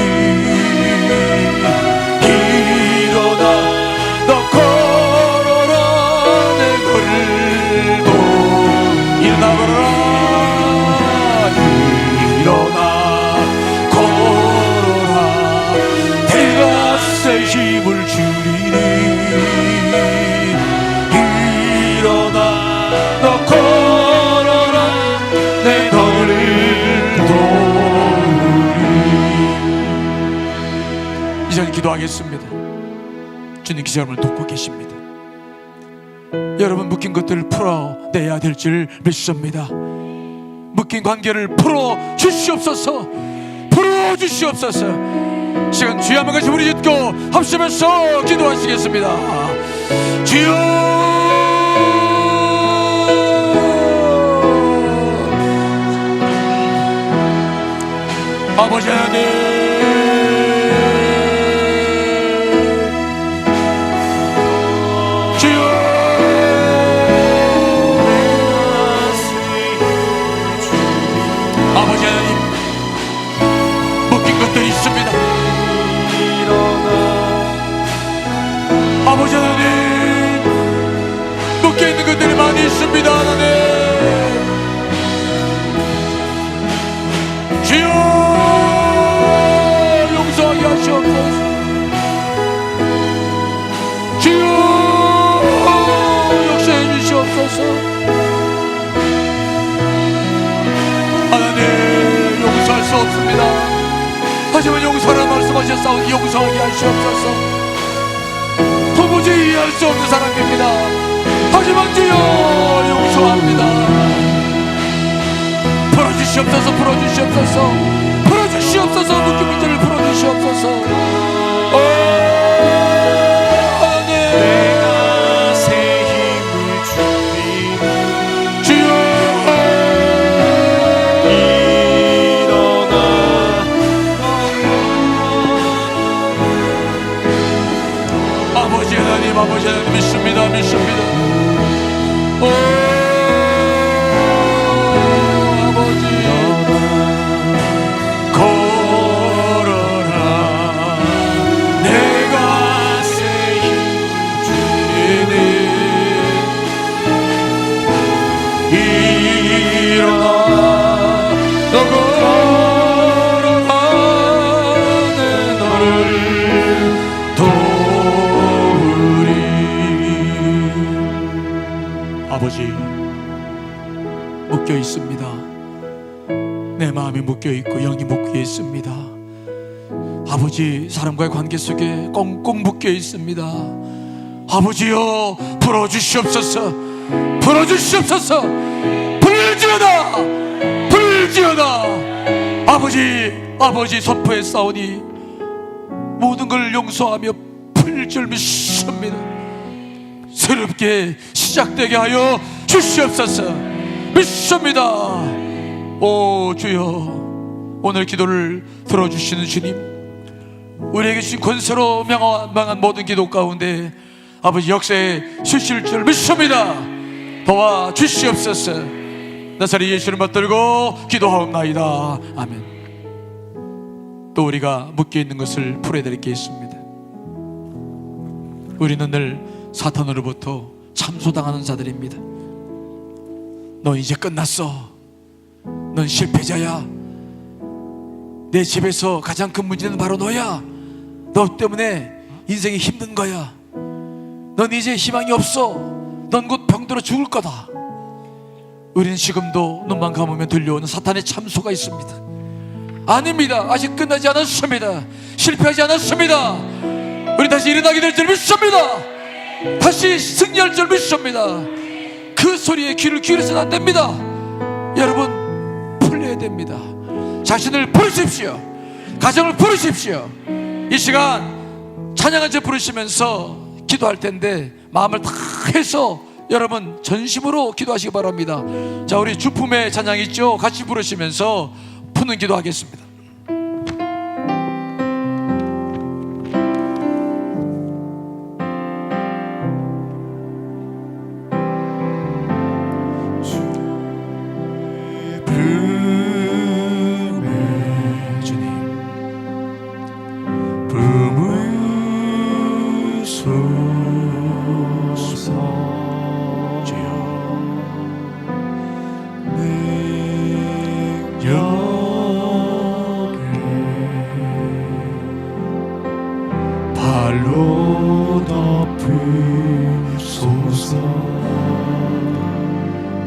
힘을 주리니 일어나 너 걸어라 내 너를 도우리. 이제 기도하겠습니다. 주님 기자님을 돕고 계십니다. 여러분 묶인 것들을 풀어내야 될 줄 믿습니다. 묶인 관계를 풀어주시옵소서. 풀어주시옵소서. 시간 주여 한번 같이 부르짖고 합심해서 기도하시겠습니다. 주여 아버지 하나님 있습니다. 아버지 하나님 묶여있는 것들이 많이 있습니다. 하나님 주여 용서하게 하시옵소서. 주여 역사해 주시옵소서. 하나님 용서할 수 없습니다. 하지만 용서라 말씀하셨사오니 용서하게 하시옵소서. 도무지 이해할 수 없는 사람입니다. 하지만 주여 용서합니다. 풀어주시옵소서. 풀어주시옵소서. 풀어주시옵소서. 묶인 문제를 풀어주시옵소서. 하나님 내가 새 힘을 주리니 주여 아버지 하나님 믿습니다. 믿습니다. 아버지 걸어라 내가 새 힘을 주리니 일어나 너 걸어라 내 너를 아버지 묶여 있습니다. 내 마음이 묶여 있고 영이 묶여 있습니다. 아버지 사람과의 관계 속에 꽁꽁 묶여 있습니다. 아버지여 풀어주시옵소서. 풀어주시옵소서. 불지어다 불지어다. 아버지 선포에 싸우니 모든 걸 용서하며 풀 줄 믿습니다. 새롭게 시작되게 하여 주시옵소서. 믿습니다. 오 주여 오늘 기도를 들어주시는 주님 우리에게 주신 권세로 명한 모든 기도 가운데 아버지 역사에 주실 줄 믿습니다. 도와주시옵소서. 나사렛 예수를 받들고 기도하옵나이다. 아멘. 또 우리가 묶여있는 것을 풀어드릴 게 있습니다. 우리는 늘 사탄으로부터 참소당하는 자들입니다. 너 이제 끝났어. 넌 실패자야. 내 집에서 가장 큰 문제는 바로 너야. 너 때문에 인생이 힘든 거야. 넌 이제 희망이 없어. 넌 곧 병들어 죽을 거다. 우리는 지금도 눈만 감으면 들려오는 사탄의 참소가 있습니다. 아닙니다. 아직 끝나지 않았습니다. 실패하지 않았습니다. 우리 다시 일어나게 될 줄 믿습니다. 다시 승리할 줄 믿습니다. 그 소리에 귀를 기울여서는 안 됩니다. 여러분 풀려야 됩니다. 자신을 부르십시오. 가정을 부르십시오. 이 시간 찬양한 채 부르시면서 기도할 텐데 마음을 다 해서 여러분 전심으로 기도하시기 바랍니다. 자, 우리 주품의 찬양 있죠? 같이 부르시면서 푸는 기도하겠습니다. 발로 덮으소서.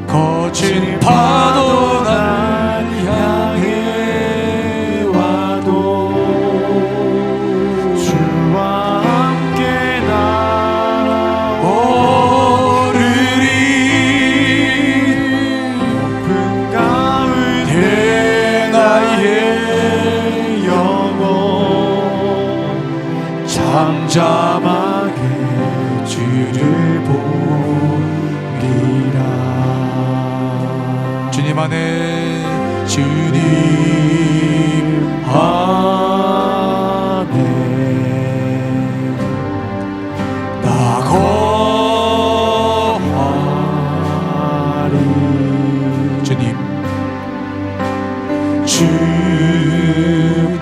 거친 파도 날 향해 와도 주와 함께 날아오르리. 높은 가운데 나의 영혼 잠잠하게 주를 보리라. 주님 안에, 주님 안에 나 거하리. 주님, 주님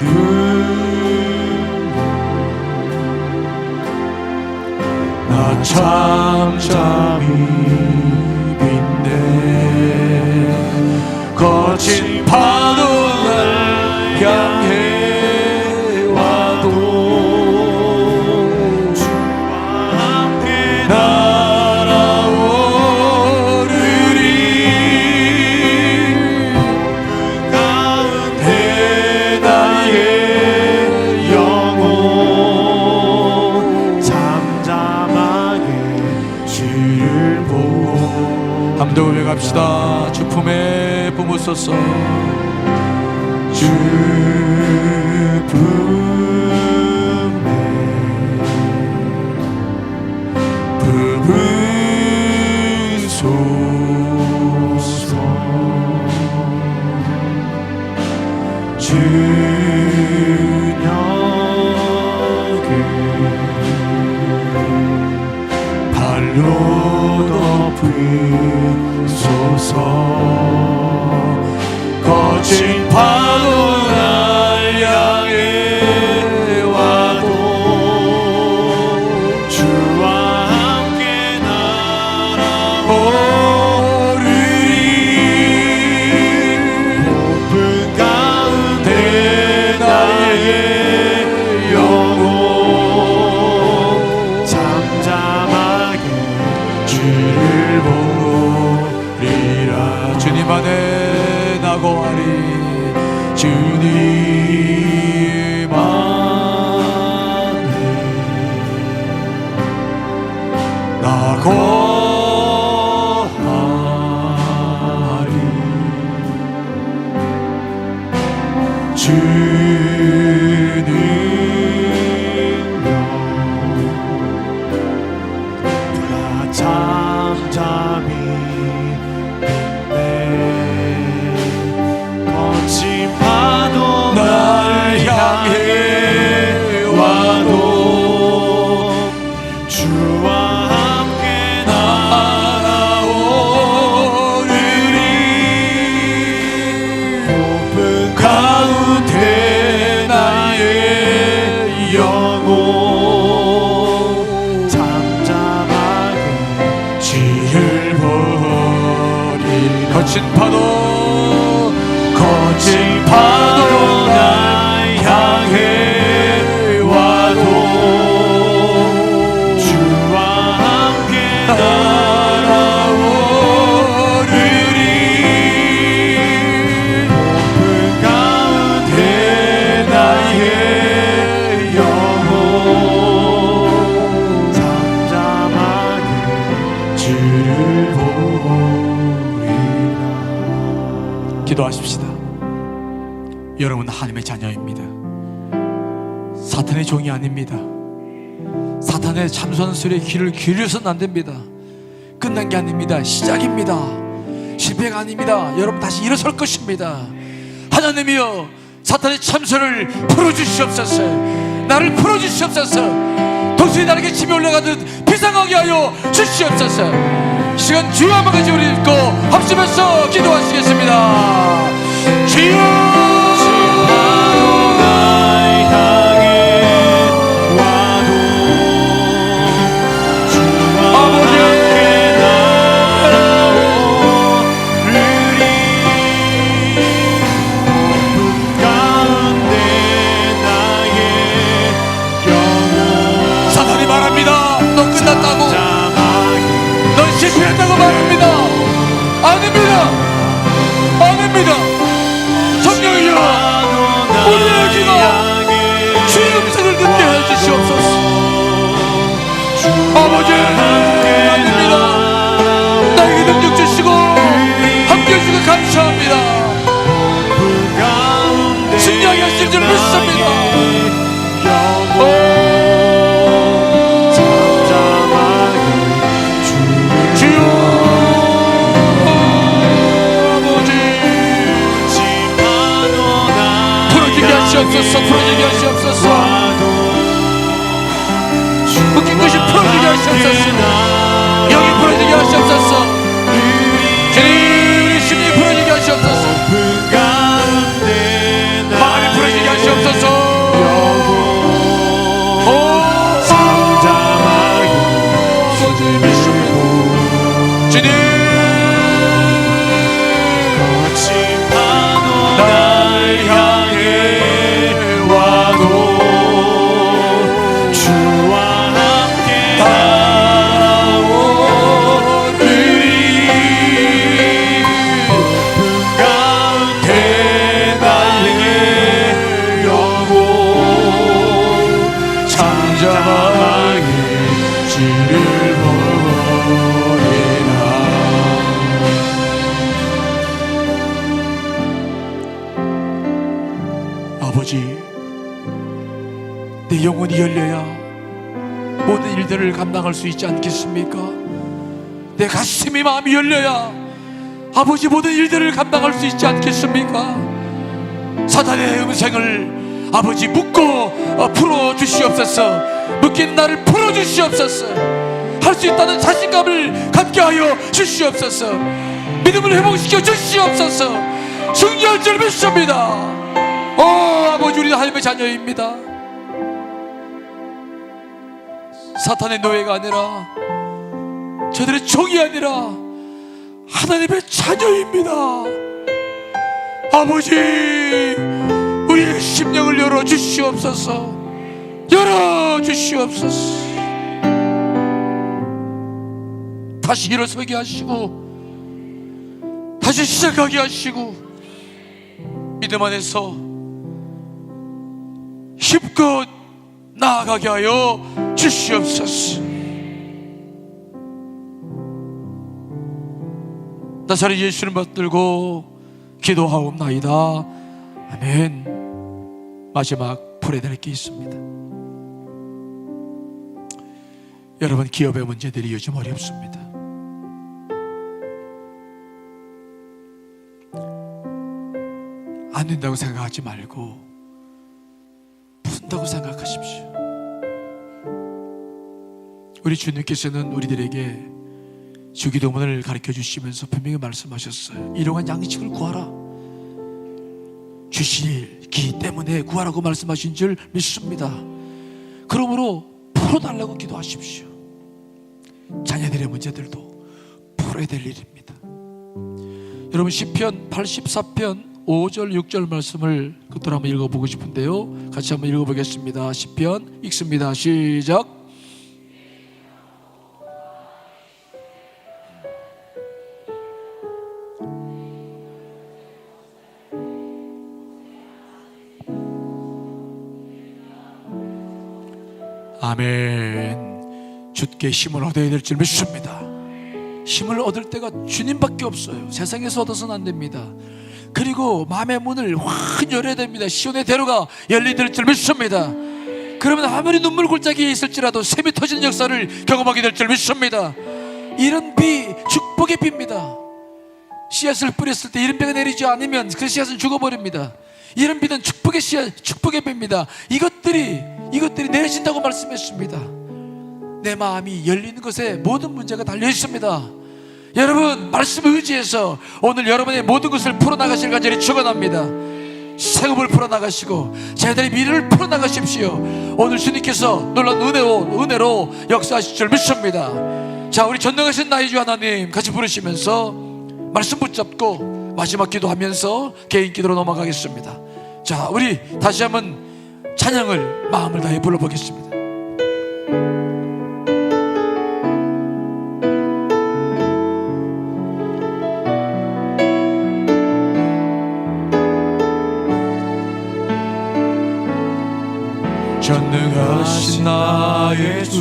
나 잠잠히 빈대. 거친 파도 날 향해 와도 주와 함께 날아오르리. 그 가운데 나의 영혼 잠잠하게 주를 보고. 함도 고백합시다. 주 품에 품으소서. 주 품에 품으소서. 주님께 발로 덮으소서. 거친 파도 날 향해 와도 주와 함께 날아오르리. 높은 가운데 나의 영혼 잠잠하게 주를 보리라. 주님 안에 나 거하리. 주님 안에 나 거하리. 주는요 나 잠잠히 빈대. 거친 파도 날 향해 와도 주와 함께 날아오르리. 높은 가운데 나의 영혼 잠잠하게 주를 보리. 거친 파도 날 향해 와도 주와 함께 날아오르리. 높은 가운데 나의 영혼 잠잠하게 주를 보리라. 기도하십시다. 여러분 하나님의 자녀입니다. 사탄의 종이 아닙니다. 사탄의 참선술에 귀를 기울여서는 안 됩니다. 끝난 게 아닙니다. 시작입니다. 실패가 아닙니다. 여러분 다시 일어설 것입니다. 하나님이여, 사탄의 참선을 풀어주시옵소서. 나를 풀어주시옵소서. 독수리 나에게 침이 올라가듯 비상하게 하여 주시옵소서. 시간 주여 한번 같이 우리 읽고 합심해서 기도하시겠습니다. 주여, 하시옵소서. 묶인 것이 풀어지게 하시옵소서. 영이 풀어지게 하시옵소서. 주님 심리 풀어지게 하시옵소서. 마음이 풀어지게 하시옵소서. 주님 날 향해 와도 주와 함께 따라오리니 그 가운데 나의 영혼 잠잠하게 주를 아버지, 내 영혼이 열려야 모든 일들을 감당할 수 있지 않겠습니까? 내 가슴이 마음이 열려야 아버지 모든 일들을 감당할 수 있지 않겠습니까? 사단의 음생을 아버지 묶고 풀어주시옵소서. 묶인 나를 풀어주시옵소서. 할 수 있다는 자신감을 갖게 하여 주시옵소서. 믿음을 회복시켜 주시옵소서. 승리할 줄 믿습니다. 아버지, 우리는 하나님의 자녀입니다. 사탄의 노예가 아니라, 저들의 종이 아니라 하나님의 자녀입니다. 아버지, 우리의 심령을 열어주시옵소서. 열어주시옵소서. 다시 일어서게 하시고 다시 시작하게 하시고 믿음 안에서 힘껏 나아가게 하여 주시옵소서. 나사렛 예수를 받들고 기도하옵나이다. 아멘. 마지막 풀어드릴 게 있습니다. 여러분, 기업의 문제들이 요즘 어렵습니다. 안 된다고 생각하지 말고 푼다고 생각하십시오. 우리 주님께서는 우리들에게 주기도문을 가르쳐 주시면서 분명히 말씀하셨어요. 일용한 양식을 구하라. 주실 기 때문에 구하라고 말씀하신 줄 믿습니다. 그러므로 풀어달라고 기도하십시오. 자녀들의 문제들도 풀어야 될 일입니다. 여러분, 시편 84편 5절 6절 말씀을 그대로 한번 읽어보고 싶은데요, 같이 한번 읽어보겠습니다. 시편 읽습니다. 시작. 아멘. 주께 힘을 얻어야 될 줄 믿습니다. 힘을 얻을 때가 주님밖에 없어요. 세상에서 얻어서는 안 됩니다. 그리고 마음의 문을 확 열어야 됩니다. 시온의 대로가 열리될 줄 믿습니다. 그러면 아무리 눈물 골짜기에 있을지라도 샘이 터지는 역사를 경험하게 될 줄 믿습니다. 이런 비 축복의 비입니다. 씨앗을 뿌렸을 때 이런 비가 내리지 않으면 그 씨앗은 죽어버립니다. 이런 비는 축복의 씨앗, 축복의 비입니다. 이것들이 내려진다고 말씀했습니다. 내 마음이 열리는 것에 모든 문제가 달려 있습니다. 여러분, 말씀을 의지해서 오늘 여러분의 모든 것을 풀어나가실 간절히 축원합니다. 생업을 풀어나가시고 자녀들의 미래를 풀어나가십시오. 오늘 주님께서 놀라운 은혜로 역사하실 줄 믿습니다. 자, 우리 전능하신 나의 주 하나님 같이 부르시면서 말씀 붙잡고 마지막 기도하면서 개인 기도로 넘어가겠습니다. 자, 우리 다시 한번 찬양을 마음을 다해 불러보겠습니다. 전능하신 나의 주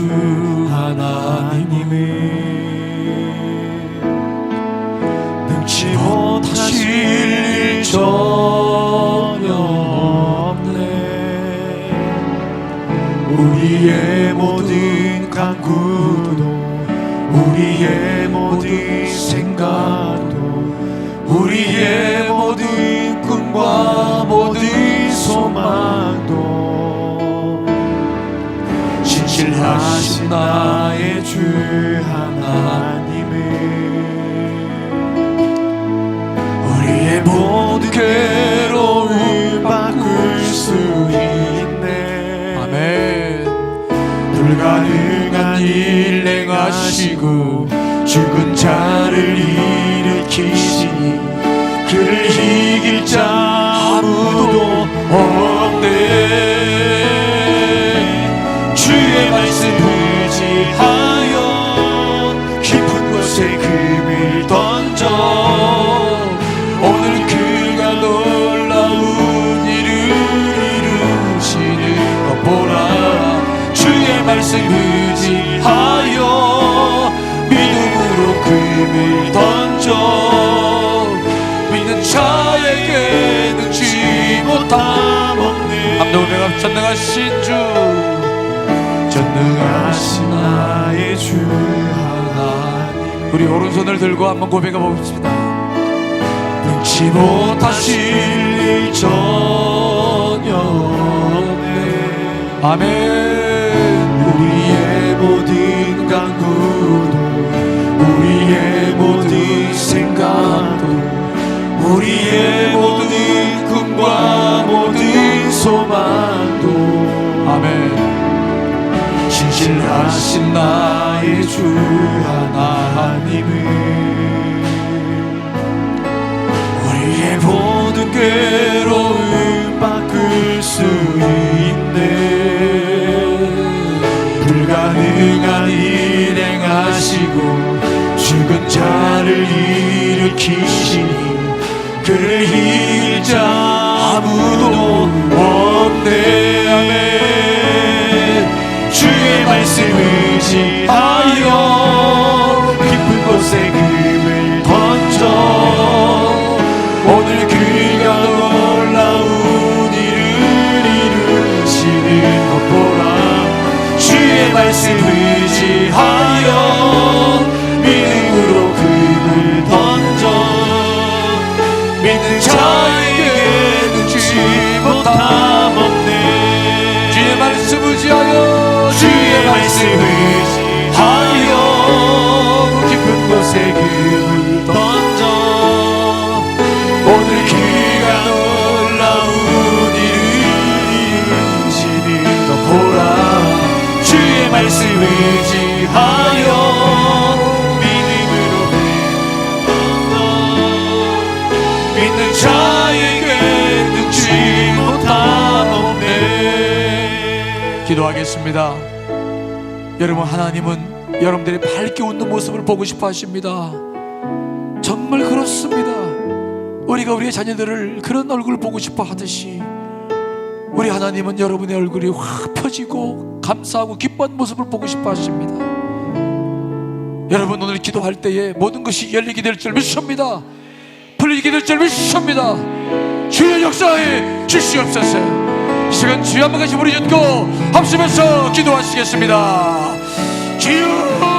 하나님은 능치 못하실 일 전혀 없네. 우리의 모든 간구도 우리의 모든 생각도 우리의 모든 꿈과 모든 소망도 신실하신 나의 주 하나님을 우리의 모든 괴로움 바꿀 수 있네. 아멘. 불가능한 일 행하시고 죽은 자를 일으키시니 그를 이길 자 아무도 없네. 주의 말씀 의지하여 깊은 곳에 금을 던져 오늘 그가 놀라운 일을 이루시는 것 보라. 주의 말씀 의지하여 믿음으로 금을 던져 믿는 자에게 능치 못함 없네. 감동을 전능하신 주, 전능하신 나의 주 하나님. 우리 오른손을 들고 한번 고백해 보겠습니다. 능치 못하실 일 전혀 없네. 아멘. 우리의 모든 간구도 우리의 모든 생각도 우리의 모든 꿈과 모든 소망도 아멘. 신실하신 나의 주 하나님을 우리의 모든 괴로움 바꿀 수 있네. 불가능한 일 행하시고 죽은 자를 일으키시니 그를 이길 자 아무도 없네. 아멘. 주의 말씀 의지하여 깊은 곳에 금을 던져 오늘 그가 놀라운 일을 이루시는 것 보라. 주의 말씀 의지하여 믿음으로 금을 던져 믿는 자에게 능치 못함 없네. 주의 말씀 의지하여 주의 말씀 의지하여 깊은 곳에 금을 던져 오늘 그가 놀라운 일을 이루시는 것 보라. 주의 말씀 의지하여 믿음으로 믿는 자에게 능치 못함 없네. 기도하겠습니다. 여러분, 하나님은 여러분들의 밝게 웃는 모습을 보고 싶어 하십니다. 정말 그렇습니다. 우리가 우리의 자녀들을 그런 얼굴을 보고 싶어 하듯이 우리 하나님은 여러분의 얼굴이 확 펴지고 감사하고 기뻐하는 모습을 보고 싶어 하십니다. 여러분, 오늘 기도할 때에 모든 것이 열리게 될 줄 믿습니다. 풀리게 될 줄 믿습니다. 주의 역사에 주시옵소서. 이 시간 주여 한번 같이 부르짖고 합심해서 기도하시겠습니다. 주여